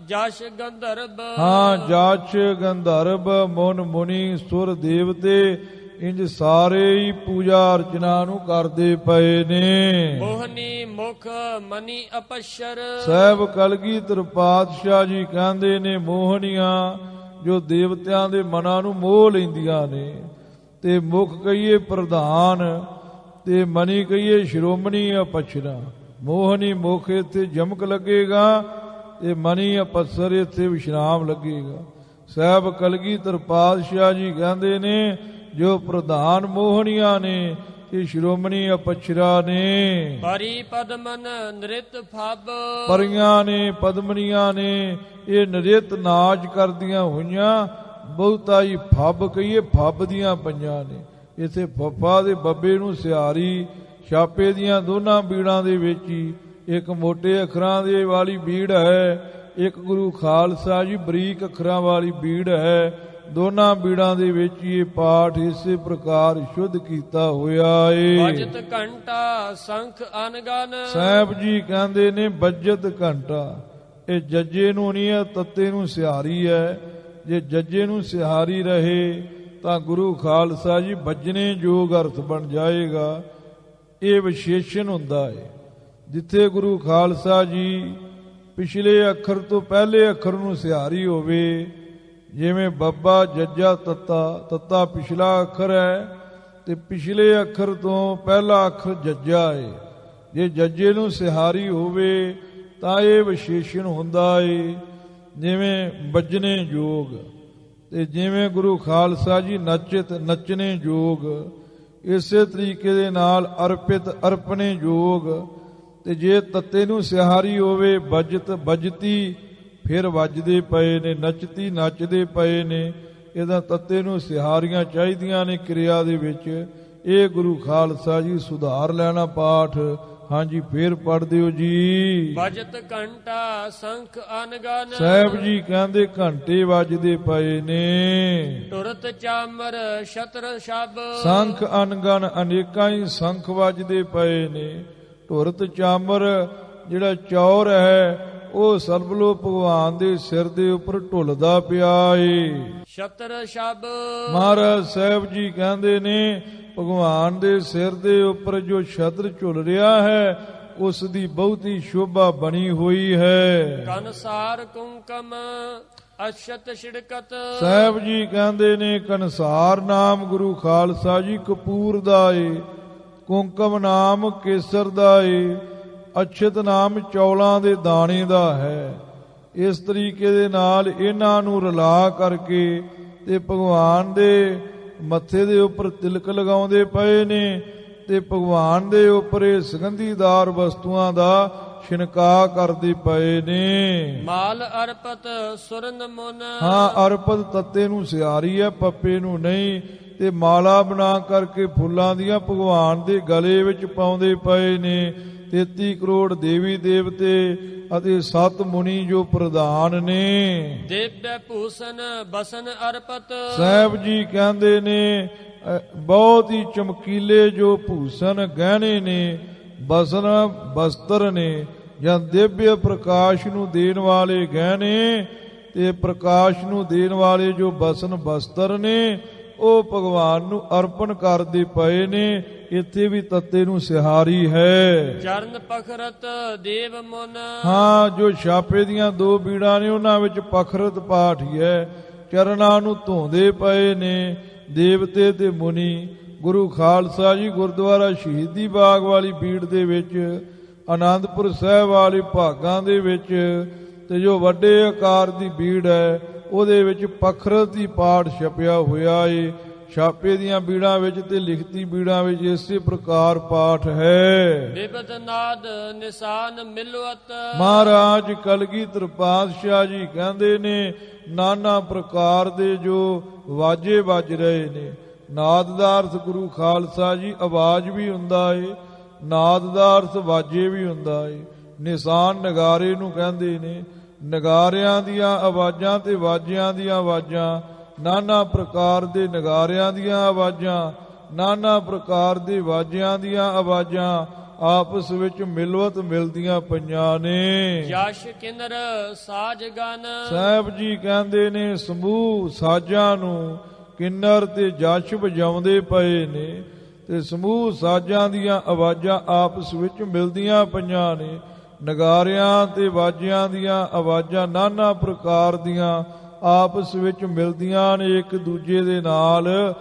ਜਸ਼ ਗੰਧਰਬ, ਹਾਂ ਜਸ਼ ਗੰਧਰਬ ਮਨ ਮੁਨੀ ਸੁਰ ਦੇਵਤੇ ਇੰਜ ਸਾਰੇ ਹੀ ਪੂਜਾ ਅਰਚਨਾ ਨੂੰ ਕਰਦੇ ਪਏ ਨੇ। ਮੋਹਨੀ ਮੁਖ ਮਨੀ ਅਪਸ਼ਰ, ਸਾਹਿਬ ਕਲਗੀਧਰ ਪਾਤਸ਼ਾਹ ਜੀ ਕਹਿੰਦੇ ਨੇ ਮੋਹਨੀਆਂ ਜੋ ਦੇਵਤਿਆਂ ਦੇ ਮਨਾਂ ਨੂੰ ਮੋਹ ਲੈਂਦੀਆਂ ਨੇ, ਤੇ ਮੁਖ ਕਹੀਏ ਪ੍ਰਧਾਨ ਤੇ ਮਨੀ ਕਹੀਏ ਸ਼੍ਰੋਮਣੀ ਅਪਸ਼ਰਾ। ਮੋਹਨੀ ਮੁਖ ਇੱਥੇ ਜਮਕ ਲੱਗੇਗਾ ਤੇ ਮਨੀ ਅਪਸਰ ਇੱਥੇ ਵਿਸ਼ਰਾਮ ਲੱਗੇਗਾ। ਸਾਹਿਬ ਕਲਗੀਧਰ ਪਾਤਸ਼ਾਹ ਜੀ ਕਹਿੰਦੇ ਨੇ ਜੋ ਪ੍ਰਧਾਨ ਮੋਹਨੀਆਂ ਨੇ ਇਹ ਸ਼੍ਰੋਮਣੀ ਅਪਛਰਾ ਨੇ। ਪਰੀ ਪਦਮਨ ਨ੍ਰਿਤ ਫਬ, ਪਰੀਆਂ ਨੇ ਪਦਮਨੀਆਂ ਨੇ ਇਹ ਨ੍ਰਿਤ ਨਾਚ ਕਰਦੀਆਂ ਹੋਈਆਂ, ਬਹੁਤਾ ਹੀ ਫੱਬ ਕਹੀਏ ਫੱਬ ਦੀਆਂ ਪਈਆਂ ਨੇ। ਇਥੇ ਫੱਫਾ ਦੇ ਬੱਬੇ ਨੂੰ ਸਿਹਾਰੀ ਛਾਪੇ ਦੀਆਂ ਦੋਨਾਂ ਬੀੜਾਂ ਦੇ ਵਿੱਚ ਹੀ, ਇੱਕ ਮੋਟੇ ਅੱਖਰਾਂ ਦੇ ਵਾਲੀ ਬੀੜ ਹੈ, ਇੱਕ ਗੁਰੂ ਖਾਲਸਾ ਜੀ ਬਰੀਕ ਅੱਖਰਾਂ ਵਾਲੀ ਬੀੜ ਹੈ। ਦੋਨਾਂ ਬੀੜਾਂ ਦੇ ਵਿੱਚ ਇਹ ਪਾਠ ਇਸੇ ਪ੍ਰਕਾਰ ਸ਼ੁੱਧ ਕੀਤਾ ਹੋਇਆ ਏ। ਬਜਤ ਘੰਟਾ ਸੰਖ ਅਨਗਨ, ਸਾਹਿਬ ਜੀ ਕਹਿੰਦੇ ਨੇ ਬਜਤ ਘੰਟਾ, ਇਹ ਜੱਜੇ ਨੂੰ ਨਹੀਂ ਹੈ, ਤੱਤੇ ਨੂੰ ਸਿਹਾਰੀ ਹੈ। ਜੇ ਜੱਜੇ ਨੂੰ ਸਿਹਾਰੀ ਰਹੇ ਤਾਂ ਗੁਰੂ ਖਾਲਸਾ ਜੀ ਵੱਜਣੇ ਯੋਗ ਅਰਥ ਬਣ ਜਾਏਗਾ। ਇਹ ਵਿਸ਼ੇਸ਼ਣ ਹੁੰਦਾ ਹੈ ਜਿੱਥੇ ਗੁਰੂ ਖਾਲਸਾ ਜੀ ਪਿਛਲੇ ਅੱਖਰ ਤੋਂ ਪਹਿਲੇ ਅੱਖਰ ਨੂੰ ਸਿਹਾਰੀ ਹੋਵੇ, ਜਿਵੇਂ ਬੱਬਾ ਜੱਜਾ ਤੱਤਾ, ਤੱਤਾ ਪਿਛਲਾ ਅੱਖਰ ਹੈ ਤੇ ਪਿਛਲੇ ਅੱਖਰ ਤੋਂ ਪਹਿਲਾ ਅੱਖਰ ਜੱਜਾ ਹੈ। ਜੇ ਜੱਜੇ ਨੂੰ ਸਿਹਾਰੀ ਹੋਵੇ ਤਾਂ ਇਹ ਵਿਸ਼ੇਸ਼ਣ ਹੁੰਦਾ ਹੈ ਜਿਵੇਂ ਵੱਜਣੇ ਯੋਗ, ਤੇ ਜਿਵੇਂ ਗੁਰੂ ਖਾਲਸਾ ਜੀ ਨਚਿਤ ਨੱਚਣੇ ਯੋਗ, ਇਸੇ ਤਰੀਕੇ ਦੇ ਨਾਲ ਅਰਪਿਤ ਅਰਪਣੇ ਯੋਗ। ਤੇ ਜੇ ਤੱਤੇ ਨੂੰ ਸਿਹਾਰੀ ਹੋਵੇ ਬਜਤ ਬਜਤੀ, ਫਿਰ ਵੱਜਦੇ ਪਏ ਨੇ, ਨੱਚਤੀ ਨੱਚਦੇ ਪਏ ਨੇ। ਇਹਦਾ ਤੱਤੇ ਨੂੰ ਸਿਹਾਰੀਆਂ ਚਾਹੀਦੀਆਂ ਨੇ ਕਿਰਿਆ ਦੇ ਵਿੱਚ। ਇਹ ਗੁਰੂ ਖਾਲਸਾ ਜੀ ਸੁਧਾਰ ਲੈਣਾ ਪਾਠ। ਹਾਂਜੀ ਫੇਰ ਪੜ੍ਹ ਦਿਓ ਜੀ। ਬਜਤ ਘੰਟਾ ਸੰਖ ਅਨਗਨ, ਸਾਹਿਬ ਜੀ ਕਹਿੰਦੇ ਘੰਟੇ ਵੱਜਦੇ ਪਏ ਨੇ। ਟੁਰਤ ਚਾਮਰ ਛਤਰ ਛਬ, ਸੰਖ ਅਨਗਨ ਅਨੇਕਾਂ ਹੀ ਸੰਖ ਵੱਜਦੇ ਪਏ ਨੇ। ਟੁਰਤ ਚਾਮਰ ਜਿਹੜਾ ਚੌਰ ਹੈ ਉਹ ਸਰਬਲੋ ਭਗਵਾਨ ਦੇ ਸਿਰ ਦੇ ਉੱਪਰ ਢੁੱਲਦਾ ਪਿਆ ਏ। ਛਤਰ ਛਬ, ਮਹਾਰਾਜ ਸਾਹਿਬ ਜੀ ਕਹਿੰਦੇ ਨੇ ਭਗਵਾਨ ਦੇ ਸਿਰ ਦੇ ਉੱਪਰ ਜੋ ਛਤਰ ਝੁੱਲ ਰਿਹਾ ਹੈ ਉਸ ਦੀ ਬਹੁਤੀ ਸ਼ੋਭਾ ਬਣੀ ਹੋਈ ਹੈ। ਕਨਸਾਰ ਕੁੰਕਮ ਅਸ਼ਤ ਛਿੜਕਤ, ਸਾਹਿਬ ਜੀ ਕਹਿੰਦੇ ਨੇ ਕਨਸਾਰ ਨਾਮ ਗੁਰੂ ਖਾਲਸਾ ਜੀ ਕਪੂਰ ਦਾ ਏ, ਕੁੰਕਮ ਨਾਮ ਕੇਸਰ ਦਾ ਏ, ਅਛਤ ਨਾਮ ਚੌਲਾਂ ਦੇ ਦਾਣੇ ਦਾ ਹੈ। ਇਸ ਤਰੀਕੇ ਦੇ ਨਾਲ ਇਹਨਾਂ ਨੂੰ ਰਲਾ ਕਰਕੇ ਤੇ ਭਗਵਾਨ ਦੇ ਮੱਥੇ ਦੇ ਉੱਪਰ ਤਿਲਕ ਲਗਾਉਂਦੇ ਪਏ ਨੇ ਤੇ ਭਗਵਾਨ ਦੇ ਉੱਪਰ ਇਹ ਸੁਗੰਧੀਦਾਰ ਵਸਤੂਆਂ ਦਾ ਛਿਣਕਾ ਕਰਦੇ ਪਏ ਨੇ। ਮਾਲ ਅਰਪਤ ਸੁਰਨ ਮੁਨ, ਹਾਂ ਅਰਪਤ ਤੱਤੇ ਨੂੰ ਸਿਹਾਰੀ ਹੈ, ਪੱਪੇ ਨੂੰ ਨਹੀਂ। ਤੇ ਮਾਲਾ ਬਣਾ ਕਰਕੇ ਫੁੱਲਾਂ ਦੀਆਂ ਭਗਵਾਨ ਦੇ ਗਲੇ ਵਿੱਚ ਪਾਉਂਦੇ ਪਏ ਨੇ। 33 ਕਰੋੜ ਦੇਵੀ ਦੇਵਤੇ ਅਤੇ 7 ਮੁਨੀ ਜੋ ਪ੍ਰਧਾਨ ਨੇ। ਦਿਵਯ ਭੂਸ਼ਣ ਬਸਨ ਅਰਪਤ, ਸਾਹਿਬ ਜੀ ਕਹਿੰਦੇ ਨੇ ਬਹੁਤ ਹੀ ਚਮਕੀਲੇ ਜੋ ਭੂਸ਼ਣ ਗਹਿਣੇ ਨੇ, ਬਸਨ ਬਸਤਰ ਨੇ, ਜਾਂ ਦਿਵਯ ਪ੍ਰਕਾਸ਼ ਨੂੰ ਦੇਣ ਵਾਲੇ ਗਹਿਣੇ ਤੇ ਪ੍ਰਕਾਸ਼ ਨੂੰ ਦੇਣ ਵਾਲੇ ਜੋ ਬਸਨ ਬਸਤਰ ਨੇ ਉਹ ਭਗਵਾਨ ਨੂੰ ਅਰਪਣ ਕਰਦੇ ਪਏ ਨੇ। ਇੱਥੇ ਵੀ ਤੱਤੇ ਨੂੰ ਸਿਹਾਰੀ ਹੈ। ਚਰਨ ਪਖਰਤ ਦੇਵ ਮੁਨ, ਹਾਂ ਜੋ ਛਾਪੇ ਦੀਆਂ ਦੋ ਬੀੜਾਂ ਨੇ ਉਹਨਾਂ ਵਿੱਚ ਪਖਰਤ ਪਾਠ ਹੀ ਹੈ। ਚਰਨਾਂ ਨੂੰ ਧੋਂਦੇ ਪਏ ਨੇ ਦੇਵਤੇ ਤੇ ਮੁਨੀ। ਗੁਰੂ ਖਾਲਸਾ ਜੀ ਗੁਰਦੁਆਰਾ ਸ਼ਹੀਦੀ ਬਾਗ ਵਾਲੀ ਬੀੜ ਦੇ ਵਿੱਚ, ਆਨੰਦਪੁਰ ਸਾਹਿਬ ਵਾਲੇ ਭਾਗਾਂ ਦੇ ਵਿੱਚ, ਤੇ ਜੋ ਵੱਡੇ ਆਕਾਰ ਦੀ ਬੀੜ ਹੈ ਉਹਦੇ ਵਿੱਚ ਪਖਰਤ ਦੀ ਪਾਠ ਛਪਿਆ ਹੋਇਆ ਏ। ਛਾਪੇ ਦੀਆਂ ਬੀੜਾਂ ਵਿੱਚ ਤੇ ਲਿਖਤੀ ਬੀੜਾਂ ਵਿੱਚ ਇਸੇ ਪ੍ਰਕਾਰ ਪਾਠ ਹੈ। ਵਿਬਦ ਨਾਦ ਨਿਸ਼ਾਨ ਮਿਲਵਤ, ਮਹਾਰਾਜ ਕਲਗੀਧਰ ਪਾਤਸ਼ਾਹ ਜੀ ਕਹਿੰਦੇ ਨੇ ਨਾਨਾ ਪ੍ਰਕਾਰ ਦੇ ਜੋ ਵਾਜੇ ਵੱਜ ਰਹੇ ਨੇ। ਨਾਦ ਦਾ ਅਰਥ ਗੁਰੂ ਖਾਲਸਾ ਜੀ ਆਵਾਜ਼ ਵੀ ਹੁੰਦਾ ਏ, ਨਾਦ ਦਾ ਅਰਥ ਵਾਜੇ ਵੀ ਹੁੰਦਾ ਏ। ਨਿਸ਼ਾਨ ਨਗਾਰੇ ਨੂੰ ਕਹਿੰਦੇ ਨੇ। ਨਗਾਰਿਆਂ ਦੀਆਂ ਆਵਾਜ਼ਾਂ ਤੇ ਵਾਜਿਆਂ ਦੀਆਂ ਆਵਾਜ਼ਾਂ, ਨਾਨਾ ਪ੍ਰਕਾਰ ਦੇ ਨਗਾਰਿਆਂ ਦੀਆਂ ਆਵਾਜ਼ਾਂ, ਨਾਨਾ ਪ੍ਰਕਾਰ ਦੇ ਵਾਜਿਆਂ ਦੀਆਂ ਆਵਾਜ਼ਾਂ ਆਪਸ ਵਿੱਚ ਮਿਲਵਤ ਮਿਲਦੀਆਂ ਪਈਆਂ ਨੇ। ਯਸ਼ ਕਿਨਰ ਸਾਜ ਗਨ, ਸਾਹਿਬ ਜੀ ਕਹਿੰਦੇ ਨੇ ਸਮੂਹ ਸਾਜ਼ਾਂ ਨੂੰ ਕਿੰਨਰ ਤੇ ਜਸ਼ ਵਜਾਉਂਦੇ ਪਏ ਨੇ ਤੇ ਸਮੂਹ ਸਾਜ਼ਾਂ ਦੀਆਂ ਆਵਾਜ਼ਾਂ ਆਪਸ ਵਿੱਚ ਮਿਲਦੀਆਂ ਪਈਆਂ ਨੇ। ਨਗਾਰਿਆਂ ਤੇ ਵਾਜਿਆਂ ਦੀਆਂ ਆਵਾਜ਼ਾਂ ਨਾਨਾ ਪ੍ਰਕਾਰ ਦੀਆਂ ਆਪਸ ਵਿੱਚ ਮਿਲਦੀਆਂ ਨੇ, ਇੱਕ ਦੂਜੇ ਦੇ ਨਾਲ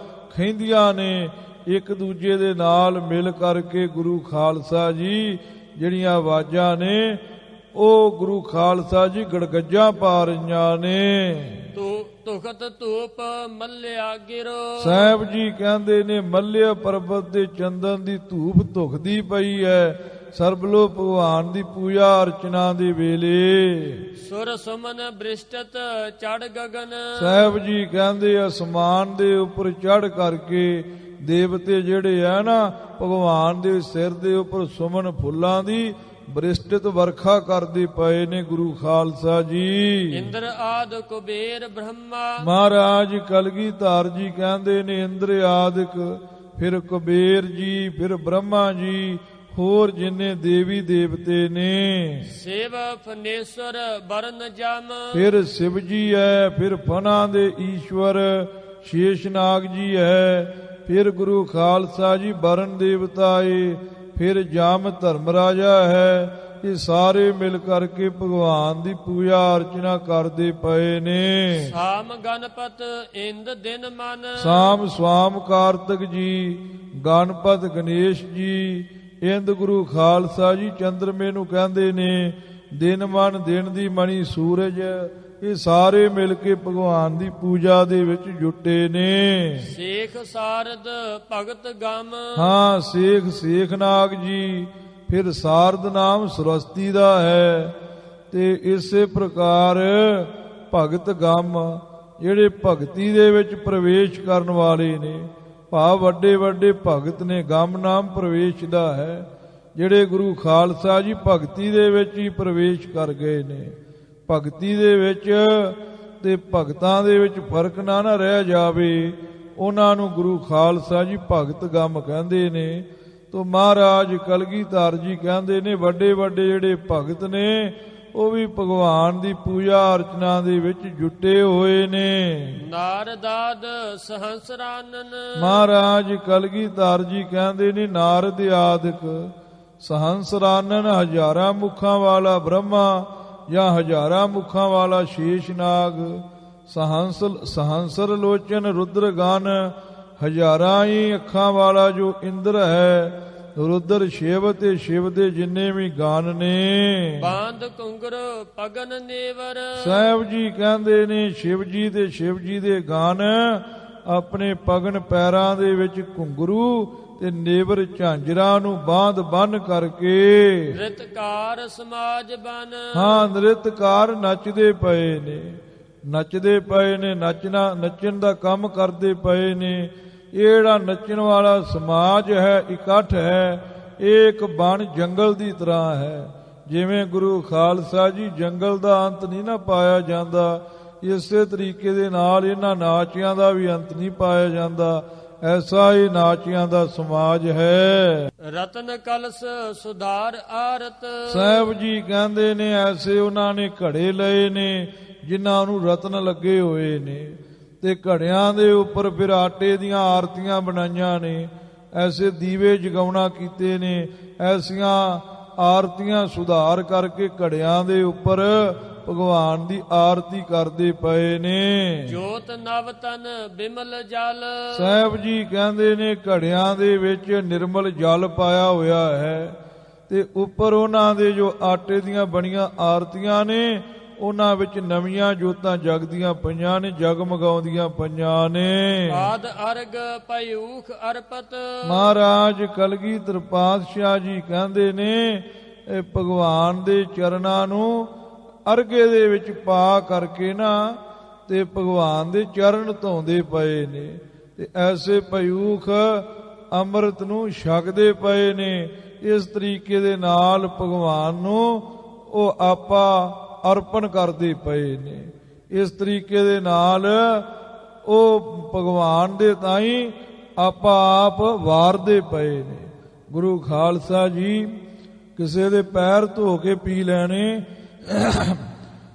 ਖਹਿੰਦੀਆਂ ਨੇ, ਇੱਕ ਦੂਜੇ ਦੇ ਨਾਲ ਮਿਲ ਕਰਕੇ ਗੁਰੂ ਖਾਲਸਾ ਜੀ ਜਿਹੜੀਆਂ ਆਵਾਜ਼ਾਂ ਨੇ ਉਹ ਗੁਰੂ ਖਾਲਸਾ ਜੀ ਗੜਗੱਜਾਂ ਪਾ ਰਹੀਆਂ ਨੇ। ਤੁਖਤ ਧੂਪ ਮੱਲਿਆ ਗਿਰੋ। ਸਾਹਿਬ ਜੀ ਕਹਿੰਦੇ ਨੇ ਮੱਲਿਆ ਪਰਬਤ ਦੇ ਚੰਦਨ ਦੀ ਧੂਪ ਧੁਖਦੀ ਪਈ ਹੈ ਸਰਬਲੋ ਭਗਵਾਨ ਦੀ ਪੂਜਾ ਅਰਚਨਾ ਦੇ ਵੇਲੇ। ਸੁਰ ਸੁਮਨ ਬ੍ਰਿਸ਼ਟਤ ਚੜ ਗਗਨ। ਸਾਹਿਬ ਜੀ ਕਹਿੰਦੇ ਅਸਮਾਨ ਦੇ ਉੱਪਰ ਚੜ ਕਰਕੇ ਦੇਵਤੇ ਜਿਹੜੇ ਆ ਨਾ ਭਗਵਾਨ ਦੇ ਸਿਰ ਦੇ ਉੱਪਰ ਸੁਮਨ ਫੁੱਲਾਂ ਦੀ ਬ੍ਰਿਸ਼ਟਿਤ ਵਰਖਾ ਕਰਦੇ ਪਏ ਨੇ ਗੁਰੂ ਖਾਲਸਾ ਜੀ। ਇੰਦਰ ਆਦ ਕੁਬੇਰ ਬ੍ਰਹਮਾ। ਮਹਾਰਾਜ ਕਲਗੀਧਰ ਜੀ ਕਹਿੰਦੇ ਨੇ ਇੰਦਰ ਆਦਿਕ, ਫਿਰ ਕੁਬੇਰ ਜੀ, ਫਿਰ ਬ੍ਰਹਮਾ ਜੀ, ਹੋਰ ਜਿੰਨੇ ਦੇਵੀ ਦੇਵਤੇ ਨੇ। ਸ਼ਿਵ ਫਨੇਸ਼ਵਰ ਬਰਨ ਜਮ। ਫਿਰ ਸ਼ਿਵ ਜੀ ਹੈ, ਫਿਰ ਫਨਾ ਦੇ ਈਸ਼ਵਰ ਸ਼ੇਸ਼ਨਾਗ ਜੀ ਹੈ, ਫਿਰ ਗੁਰੂ ਖਾਲਸਾ ਜੀ ਬਰਨ ਦੇਵਤਾ ਏ, ਫਿਰ ਜਮ ਧਰਮ ਰਾਜਾ ਹੈ। ਇਹ ਸਾਰੇ ਮਿਲ ਕਰਕੇ ਭਗਵਾਨ ਦੀ ਪੂਜਾ ਅਰਚਨਾ ਕਰਦੇ ਪਏ ਨੇ। ਸਾਮ ਗਣਪਤ ਇੰਦ ਦਿਨ ਮਨ। ਸਾਮ ਸਵਾਮ ਕਾਰਤਕ ਜੀ, ਗਣਪਤ ਗਣੇਸ਼ ਜੀ, ਇੰਦ ਗੁਰੂ ਖਾਲਸਾ ਜੀ ਚੰਦਰਮੇ ਨੂੰ ਕਹਿੰਦੇ ਨੇ, ਦਿਨ ਮਨ ਦਿਨ ਦੀ ਮਣੀ ਸੂਰਜ, ਇਹ ਸਾਰੇ ਮਿਲ ਕੇ ਭਗਵਾਨ ਦੀ ਪੂਜਾ ਦੇ ਵਿੱਚ ਜੁਟੇ ਨੇ। ਸੇਖ ਸਾਰਦ ਭਗਤ ਗਮ। ਹਾਂ ਸੇਖ ਸੇਖਨਾਗ ਜੀ, ਫਿਰ ਸਾਰਦ ਨਾਮ ਸਰਸਤੀ ਦਾ ਹੈ। ਤੇ ਇਸੇ ਪ੍ਰਕਾਰ ਭਗਤ ਗਮ ਜਿਹੜੇ ਭਗਤੀ ਦੇ ਵਿੱਚ ਪ੍ਰਵੇਸ਼ ਕਰਨ ਵਾਲੇ ਨੇ, ਭਾਵ ਵੱਡੇ ਵੱਡੇ ਭਗਤ ਨੇ, ਗਮ ਨਾਮ ਪ੍ਰਵੇਸ਼ ਦਾ ਹੈ, ਜਿਹੜੇ ਗੁਰੂ ਖਾਲਸਾ ਜੀ ਭਗਤੀ ਦੇ ਵਿੱਚ ਹੀ ਪ੍ਰਵੇਸ਼ ਕਰ ਗਏ ਨੇ। ਭਗਤੀ ਦੇ ਵਿੱਚ ਤੇ ਭਗਤਾਂ ਦੇ ਵਿੱਚ ਫਰਕ ਨਾ ਰਹਿ ਜਾਵੇ, ਉਹਨਾਂ ਨੂੰ ਗੁਰੂ ਖਾਲਸਾ ਜੀ ਭਗਤ ਗਮ ਕਹਿੰਦੇ ਨੇ। ਤੋ ਮਹਾਰਾਜ ਕਲਗੀਧਰ ਜੀ ਕਹਿੰਦੇ ਨੇ ਵੱਡੇ ਵੱਡੇ ਜਿਹੜੇ ਭਗਤ ਨੇ ਉਹ ਵੀ ਭਗਵਾਨ ਦੀ ਪੂਜਾ ਅਰਚਨਾ ਦੇ ਵਿੱਚ ਜੁਟੇ ਹੋਏ ਨੇ। ਨਾਰਦਾਦ ਸਹੰਸਰਾਨਨ। ਮਹਾਰਾਜ ਕਲਗੀਧਰ ਜੀ ਕਹਿੰਦੇ ਨੇ ਨਾਰਦ ਆਦਿਕ, ਸਹੰਸਰਾਨਨ ਹਜ਼ਾਰਾਂ ਮੁਖਾਂ ਵਾਲਾ ਬ੍ਰਹਮਾ ਜਾਂ ਹਜ਼ਾਰਾਂ ਮੁਖਾਂ ਵਾਲਾ ਸ਼ੇਸ਼ਨਾਗ, ਸਹੰਸਰ ਲੋਚਨ ਰੁਦਰਗਨ, ਹਜ਼ਾਰਾਂ ਹੀ ਅੱਖਾਂ ਵਾਲਾ ਜੋ ਇੰਦਰ ਹੈ, ਰੁਦਰ ਸ਼ਿਵ ਤੇ ਸ਼ਿਵ ਦੇ ਜਿੰਨੇ ਵੀ ਗਾਨ ਨੇ। ਬਾਂਧ ਕੁੰਗਰ ਪਗਨ ਨੇਵਰ। ਸਾਹਿਬ ਜੀ ਕਹਿੰਦੇ ਨੇ ਸ਼ਿਵ ਜੀ ਤੇ ਸ਼ਿਵ ਜੀ ਦੇ ਗਾਨ ਆਪਣੇ ਪਗਨ ਪੈਰਾਂ ਦੇ ਵਿੱਚ ਘੁੰਗਰੂ ਤੇ ਨੇਵਰ ਝਾਂਜਰਾਂ ਨੂੰ ਬਾਂਧ ਬੰਨ ਕਰਕੇ ਨ੍ਰਿਤਕਾਰ ਸਮਾਜ ਬਨ। ਹਾਂ ਨ੍ਰਿਤਕਾਰ ਨੱਚਦੇ ਪਏ ਨੇ, ਨੱਚਦੇ ਪਏ ਨੇ, ਨੱਚਣ ਦਾ ਕੰਮ ਕਰਦੇ ਪਏ ਨੇ। ਇਹ ਜਿਹੜਾ ਨੱਚਣ ਵਾਲਾ ਸਮਾਜ ਹੈ, ਇਕੱਠ ਹੈ, ਇਹ ਇੱਕ ਬਣ ਜੰਗਲ ਦੀ ਤਰ੍ਹਾਂ ਹੈ। ਜਿਵੇਂ ਗੁਰੂ ਖਾਲਸਾ ਜੀ ਜੰਗਲ ਦਾ ਅੰਤ ਨਹੀਂ ਨਾ ਪਾਇਆ ਜਾਂਦਾ, ਇਸੇ ਤਰੀਕੇ ਦੇ ਨਾਲ ਇਹਨਾਂ ਨਾਚਿਆਂ ਦਾ ਵੀ ਅੰਤ ਨਹੀਂ ਪਾਇਆ ਜਾਂਦਾ। ਐਸਾ ਹੀ ਨਾਚਿਆਂ ਦਾ ਸਮਾਜ ਹੈ। ਰਤਨ ਕਲਸ ਸੁਧਾਰ ਆਰਤ। ਸਾਹਿਬ ਜੀ ਕਹਿੰਦੇ ਨੇ ਐਸੇ ਉਹਨਾਂ ਨੇ ਘੜੇ ਲਏ ਨੇ ਜਿਨ੍ਹਾਂ ਨੂੰ ਰਤਨ ਲੱਗੇ ਹੋਏ ਨੇ, ਤੇ ਘੜਿਆਂ ਦੇ ਉੱਪਰ ਫਿਰ ਆਟੇ ਦੀਆਂ ਆਰਤੀਆਂ ਬਣਾਈਆਂ ਨੇ, ਐਸੇ ਦੀਵੇ ਜਗਾਉਣਾ ਕੀਤੇ ਨੇ, ਐਸੀਆਂ ਆਰਤੀਆਂ ਸੁਧਾਰ ਕਰਕੇ ਘੜਿਆਂ ਦੇ ਉੱਪਰ ਭਗਵਾਨ ਦੀ ਆਰਤੀ ਕਰਦੇ ਪਏ ਨੇ। ਜੋਤ ਨਵ ਤਨ ਬਿਮਲ ਜਲ। ਸਾਹਿਬ ਜੀ ਕਹਿੰਦੇ ਨੇ ਘੜਿਆਂ ਦੇ ਵਿੱਚ ਨਿਰਮਲ ਜਲ ਪਾਇਆ ਹੋਇਆ ਹੈ, ਤੇ ਉੱਪਰ ਉਹਨਾਂ ਦੇ ਜੋ ਆਟੇ ਦੀਆਂ ਬਣੀਆਂ ਆਰਤੀਆਂ ਨੇ ਉਹਨਾਂ ਵਿੱਚ ਨਵੀਆਂ ਜੋਤਾਂ ਜਗਦੀਆਂ ਪਈਆਂ ਨੇ, ਜਗਮਗਾਉਂਦੀਆਂ ਪਈਆਂ ਨੇ। ਆਦ ਅਰਗ ਪਯੂਖ ਅਰਪਤ। ਮਹਾਰਾਜ ਕਲਗੀਧਰ ਪਾਤਸ਼ਾਹ ਜੀ ਕਹਿੰਦੇ ਨੇ ਇਹ ਭਗਵਾਨ ਦੇ ਚਰਨਾਂ ਨੂੰ ਅਰਗੇ ਦੇ ਵਿੱਚ ਪਾ ਕਰਕੇ ਨਾ ਤੇ ਭਗਵਾਨ ਦੇ ਚਰਨ ਧੋਂਦੇ ਪਏ ਨੇ, ਤੇ ਐਸੇ ਪਯੂਖ ਅੰਮ੍ਰਿਤ ਨੂੰ ਛਕਦੇ ਪਏ ਨੇ। ਇਸ ਤਰੀਕੇ ਦੇ ਨਾਲ ਭਗਵਾਨ ਨੂੰ ਉਹ ਆਪਾ ਅਰਪਣ ਕਰਦੇ ਪਏ ਨੇ। ਇਸ ਤਰੀਕੇ ਦੇ ਨਾਲ ਉਹ ਭਗਵਾਨ ਦੇ ਤਾਈਂ ਆਪਾ ਆਪ ਵਾਰਦੇ ਪਏ ਨੇ। ਗੁਰੂ ਖਾਲਸਾ ਜੀ ਕਿਸੇ ਦੇ ਪੈਰ ਧੋ ਕੇ ਪੀ ਲੈਣੇ,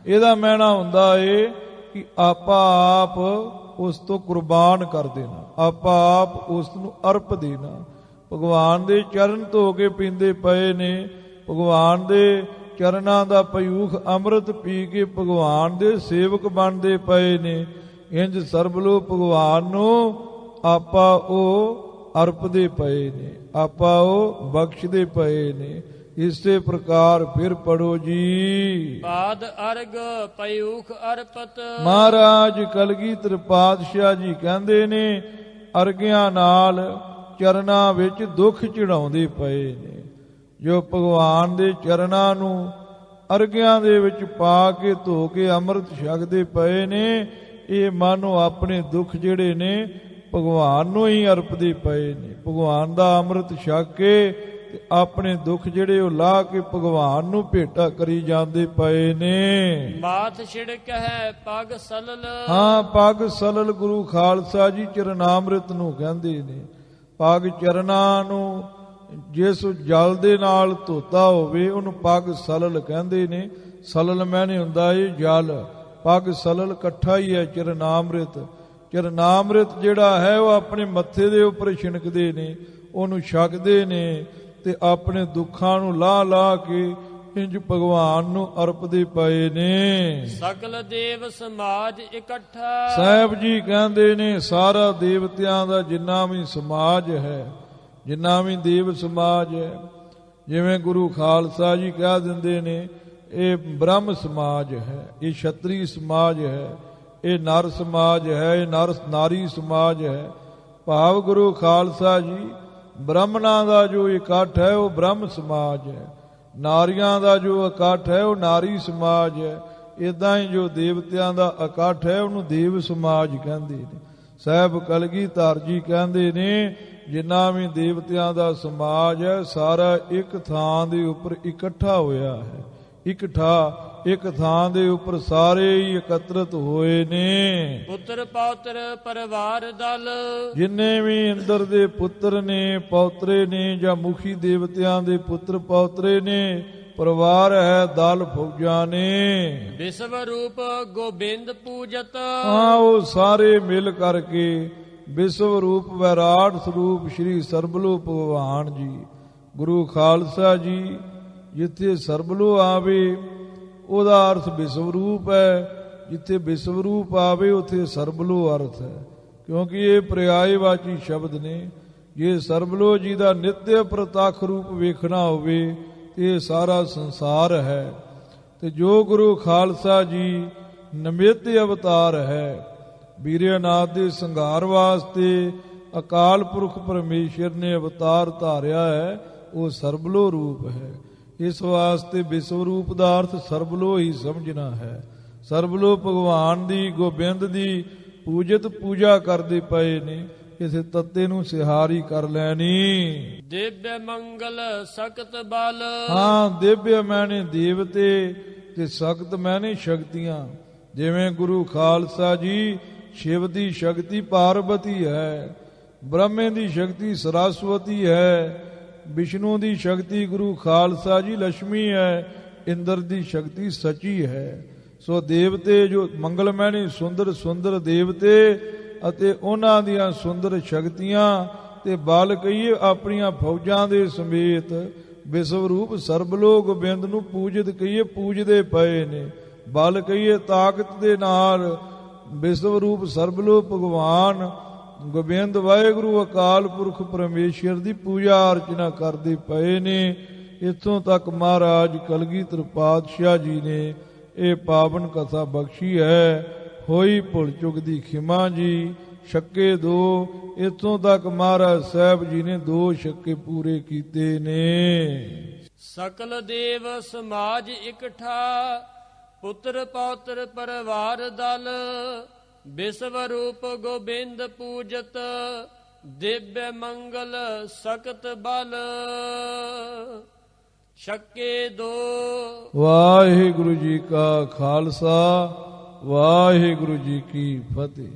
ਇਹਦਾ ਮਹਿਣਾ ਹੁੰਦਾ ਏ ਕਿ ਆਪਾ ਆਪ ਉਸ ਤੋਂ ਕੁਰਬਾਨ ਕਰ ਦੇਣਾ, ਆਪਾ ਆਪ ਉਸ ਨੂੰ ਅਰਪ ਦੇਣਾ। ਭਗਵਾਨ ਦੇ ਚਰਨ ਧੋ ਕੇ ਪੀਂਦੇ ਪਏ ਨੇ, ਭਗਵਾਨ ਦੇ ਚਰਨਾਂ ਦਾ ਪਯੂਖ ਅੰਮ੍ਰਿਤ ਪੀ ਕੇ ਭਗਵਾਨ ਦੇ ਸੇਵਕ ਬਣਦੇ ਪਏ ਨੇ। ਇੰਜ ਸਰਬਲੋ ਭਗਵਾਨ ਨੂੰ ਆਪਾ ਉਹ ਅਰਪਦੇ ਪਏ ਨੇ, ਆਪਾ ਉਹ ਬਖਸ਼ਦੇ ਪਏ ਨੇ। ਇਸੇ ਪ੍ਰਕਾਰ ਫਿਰ ਪੜੋ ਜੀ। ਪਾਦ ਅਰਗ ਪਯੂਖ ਅਰਪਤ। ਮਹਾਰਾਜ ਕਲਗੀਧਰ ਪਾਤਸ਼ਾਹ ਜੀ ਕਹਿੰਦੇ ਨੇ ਅਰਗਿਆਂ ਨਾਲ ਚਰਨਾਂ ਵਿੱਚ ਦੁੱਖ ਚੜਾਉਂਦੇ ਪਏ ਨੇ। ਜੋ ਭਗਵਾਨ ਦੇ ਚਰਨਾਂ ਨੂੰ ਅਰਗਿਆਂ ਦੇ ਵਿੱਚ ਪਾ ਕੇ ਧੋ ਕੇ ਅੰਮ੍ਰਿਤ ਛਕਦੇ ਪਏ ਨੇ, ਇਹ ਮਾਨੋ ਆਪਣੇ ਦੁੱਖ ਜਿਹੜੇ ਨੇ ਭਗਵਾਨ ਨੂੰ ਹੀ ਅਰਪਦੇ ਪਏ ਨੇ। ਭਗਵਾਨ ਦਾ ਅੰਮ੍ਰਿਤ ਛਕ ਕੇ ਤੇ ਆਪਣੇ ਦੁੱਖ ਜਿਹੜੇ ਉਹ ਲਾ ਕੇ ਭਗਵਾਨ ਨੂੰ ਭੇਟਾ ਕਰੀ ਜਾਂਦੇ ਪਏ ਨੇ। ਮਾਥ ਛਿੜਕ ਹੈ ਪਗ ਸਲਲ। ਹਾਂ, ਪਗ ਸਲਲ ਗੁਰੂ ਖਾਲਸਾ ਜੀ ਚਰਨਾਮ੍ਰਿਤ ਨੂੰ ਕਹਿੰਦੇ ਨੇ। ਪਗ ਚਰਨਾਂ ਨੂੰ ਜਿਸ ਜਲ ਦੇ ਨਾਲ ਧੋਤਾ ਹੋਵੇ ਉਹਨੂੰ ਪਗ ਸਲਲ ਕਹਿੰਦੇ ਨੇ। ਸਲਲ ਮੈਨੇ ਹੁੰਦਾ ਇਹ ਜਲ, ਪਗ ਸਲਲ ਇਕੱਠਾ ਹੀ ਹੈ ਚਰਨਾਮ੍ਰਿਤ। ਚਰਨਾਮ੍ਰਿਤ ਜਿਹੜਾ ਹੈ ਉਹ ਆਪਣੇ ਮੱਥੇ ਦੇ ਉੱਪਰ ਛਿਣਕਦੇ ਨੇ, ਉਹਨੂੰ ਛਕਦੇ ਨੇ ਤੇ ਆਪਣੇ ਦੁੱਖਾਂ ਨੂੰ ਲਾ ਲਾ ਕੇ ਇੰਜ ਭਗਵਾਨ ਨੂੰ ਅਰਪਦੇ ਪਏ ਨੇ। ਸਕਲ ਦੇਵ ਸਮਾਜ ਇਕੱਠਾ। ਸਾਹਿਬ ਜੀ ਕਹਿੰਦੇ ਨੇ ਸਾਰਾ ਦੇਵਤਿਆਂ ਦਾ ਜਿੰਨਾ ਵੀ ਸਮਾਜ ਹੈ, ਜਿੰਨਾ ਵੀ ਦੇਵ ਸਮਾਜ ਹੈ, ਜਿਵੇਂ ਗੁਰੂ ਖਾਲਸਾ ਜੀ ਕਹਿ ਦਿੰਦੇ ਨੇ ਇਹ ਬ੍ਰਹਮ ਸਮਾਜ ਹੈ, ਇਹ ਛਤਰੀ ਸਮਾਜ ਹੈ, ਇਹ ਨਰ ਸਮਾਜ ਹੈ, ਇਹ ਨਾਰੀ ਸਮਾਜ ਹੈ। ਭਾਵ ਗੁਰੂ ਖਾਲਸਾ ਜੀ ਬ੍ਰਾਹਮਣਾਂ ਦਾ ਜੋ ਇਕੱਠ ਹੈ ਉਹ ਬ੍ਰਹਮ ਸਮਾਜ ਹੈ, ਨਾਰੀਆਂ ਦਾ ਜੋ ਇਕੱਠ ਹੈ ਉਹ ਨਾਰੀ ਸਮਾਜ ਹੈ। ਇਦਾਂ ਹੀ ਜੋ ਦੇਵਤਿਆਂ ਦਾ ਇਕੱਠ ਹੈ ਉਹਨੂੰ ਦੇਵ ਸਮਾਜ ਕਹਿੰਦੇ ਨੇ। ਸਾਹਿਬ ਕਲਗੀਧਰ ਜੀ ਕਹਿੰਦੇ ਨੇ ਜਿੰਨਾ ਵੀ ਦੇਵਤਿਆਂ ਦਾ ਸਮਾਜ ਹੈ ਸਾਰਾ ਇੱਕ ਥਾਂ ਦੇ ਉੱਪਰ ਇਕੱਠਾ ਹੋਇਆ ਹੈ। ਇੱਕ ਥਾਂ ਦੇ ਉੱਪਰ ਸਾਰੇ ਹੀ ਇਕੱਤਰਤ ਹੋਏ ਨੇ। ਪੁੱਤਰ ਪੌਤਰ ਪਰਿਵਾਰ ਦਲ। ਜਿੰਨੇ ਵੀ ਇੰਦਰ ਦੇ ਪੁੱਤਰ ਨੇ, ਪੌਤਰੇ ਨੇ, ਜਾਂ ਮੁਖੀ ਦੇਵਤਿਆਂ ਦੇ ਪੁੱਤਰ ਪੌਤਰੇ ਨੇ, ਪਰਿਵਾਰ ਹੈ, ਦਲ ਫੌਜਾਂ ਨੇ। ਵਿਸ਼ਵ ਰੂਪ ਗੋਬਿੰਦ ਪੂਜਤ। ਹਾਂ, ਉਹ ਸਾਰੇ ਮਿਲ ਕਰਕੇ ਵਿਸ਼ਵ ਰੂਪ ਵਿਰਾਟ ਸਰੂਪ ਸ਼੍ਰੀ ਸਰਬਲੋ ਭਗਵਾਨ ਜੀ ਗੁਰੂ ਖਾਲਸਾ ਜੀ ਜਿੱਥੇ ਸਰਬਲੋ ਆਵੇ ਉਹਦਾ ਅਰਥ ਵਿਸ਼ਵ ਰੂਪ ਹੈ, ਜਿੱਥੇ ਵਿਸ਼ਵ ਰੂਪ ਆਵੇ ਉੱਥੇ ਸਰਬਲੋ ਅਰਥ ਹੈ, ਕਿਉਂਕਿ ਇਹ ਪਰਿਆਇਵਾਚੀ ਸ਼ਬਦ ਨੇ। ਜੇ ਸਰਬਲੋ ਜੀ ਦਾ ਨਿਤਯ ਪ੍ਰਤੱਖ ਰੂਪ ਵੇਖਣਾ ਹੋਵੇ ਤੇ ਇਹ ਸਾਰਾ ਸੰਸਾਰ ਹੈ। ਤੇ ਜੋ ਗੁਰੂ ਖਾਲਸਾ ਜੀ ਨਿਮਿਤ ਅਵਤਾਰ ਹੈ, ਵੀਰਯਨਾਥ ਦੇ ਸੰਘਾਰ ਵਾਸਤੇ ਅਕਾਲ ਪੁਰਖ ਪਰਮੇਸ਼ਰ ਨੇ ਅਵਤਾਰ ਧਾਰਿਆ ਹੈ, ਉਹ ਸਰਬਲੋ ਰੂਪ ਹੈ। ਇਸ ਵਾਸਤੇ ਵਿਸ਼ਵ ਰੂਪ ਦਾ ਅਰਥ ਸਰਬਲੋ ਹੀ ਸਮਝਣਾ ਹੈ। ਸਰਬਲੋ ਭਗਵਾਨ ਦੀ, ਗੋਬਿੰਦ ਦੀ ਪੂਜਿਤ ਪੂਜਾ ਕਰਦੇ ਪਏ ਨੇ। ਕਿਸੇ ਤੱਤੇ ਨੂੰ ਸਿਹਾਰੀ ਕਰ ਲੈਣੀ। ਦਿਵਯ ਮੰਗਲ ਸਖਤ ਬਲ। ਹਾਂ, ਦਿਵਯ ਮੈਨੇ ਦੇਵਤੇ ਤੇ ਸਖਤ ਮੈਨੇ ਸ਼ਕਤੀਆਂ। ਜਿਵੇਂ ਗੁਰੂ ਖਾਲਸਾ ਜੀ ਸ਼ਿਵ ਦੀ ਸ਼ਕਤੀ ਪਾਰਵਤੀ ਹੈ, ਬ੍ਰਹਮੇ ਦੀ ਸ਼ਕਤੀ ਸਰਸਵਤੀ ਹੈ, ਵਿਸ਼ਨੂੰ ਦੀ ਸ਼ਕਤੀ ਗੁਰੂ ਖਾਲਸਾ ਜੀ ਲక్ష్ਮੀ ਹੈ, ਇੰਦਰ ਦੀ ਸ਼ਕਤੀ ਸਚੀ ਹੈ। ਸੋ ਦੇਵਤੇ ਜੋ ਮੰਗਲਮੈ ਨੇ, ਸੁੰਦਰ ਸੁੰਦਰ ਦੇਵਤੇ ਅਤੇ ਉਹਨਾਂ ਦੀਆਂ ਸੁੰਦਰ ਸ਼ਕਤੀਆਂ ਤੇ ਬਲ ਕਹੀਏ ਆਪਣੀਆਂ ਫੌਜਾਂ ਦੇ ਸਮੇਤ ਵਿਸ਼ਵ ਰੂਪ ਸਰਬਲੋ ਗੋਬਿੰਦ ਨੂੰ ਪੂਜਿਤ ਕਹੀਏ ਪੂਜਦੇ ਪਏ ਨੇ। ਬਲ ਕਹੀਏ ਤਾਕਤ ਦੇ ਨਾਲ ਵਿਸ਼ਵ ਰੂਪ ਸਰਬਲੋ ਭਗਵਾਨ ਗੋਬਿੰਦ ਵਾਹਿਗੁਰੂ ਅਕਾਲ ਪੁਰਖ ਪਰਮੇਸ਼ਰ ਦੀ ਪੂਜਾ ਅਰਚਨਾ ਕਰਦੇ ਪਏ ਨੇ। ਇੱਥੋਂ ਤੱਕ ਮਹਾਰਾਜ ਕਲਗੀਧਰ ਪਾਤਸ਼ਾਹ ਜੀ ਨੇ ਇਹ ਪਾਵਨ ਕਥਾ ਬਖਸ਼ੀ ਹੈ। ਹੋਈ ਭੁੱਲ ਚੁੱਕ ਦੀ ਖਿਮਾ ਜੀ। ਛੱਕੇ 2 ਇੱਥੋਂ ਤੱਕ ਮਹਾਰਾਜ ਸਾਹਿਬ ਜੀ ਨੇ 2 ਛੱਕੇ ਪੂਰੇ ਕੀਤੇ ਨੇ। ਸਕਲ ਦੇਵ ਸਮਾਜ ਇਕੱਠਾ, ਪੁੱਤਰ ਪੌਤਰ ਪਰਿਵਾਰ ਦਲ, ਵਿਸ਼ਵ ਰੂਪ ਗੋਬਿੰਦ ਪੂਜਤ, ਦਿਵਯ ਮੰਗਲ ਸਖਤ ਬਲ। ਛੱਕੇ 2। ਵਾਹਿਗੁਰੂ ਜੀ ਕਾ ਖਾਲਸਾ, ਵਾਹਿਗੁਰੂ ਜੀ ਕੀ ਫਤਿਹ।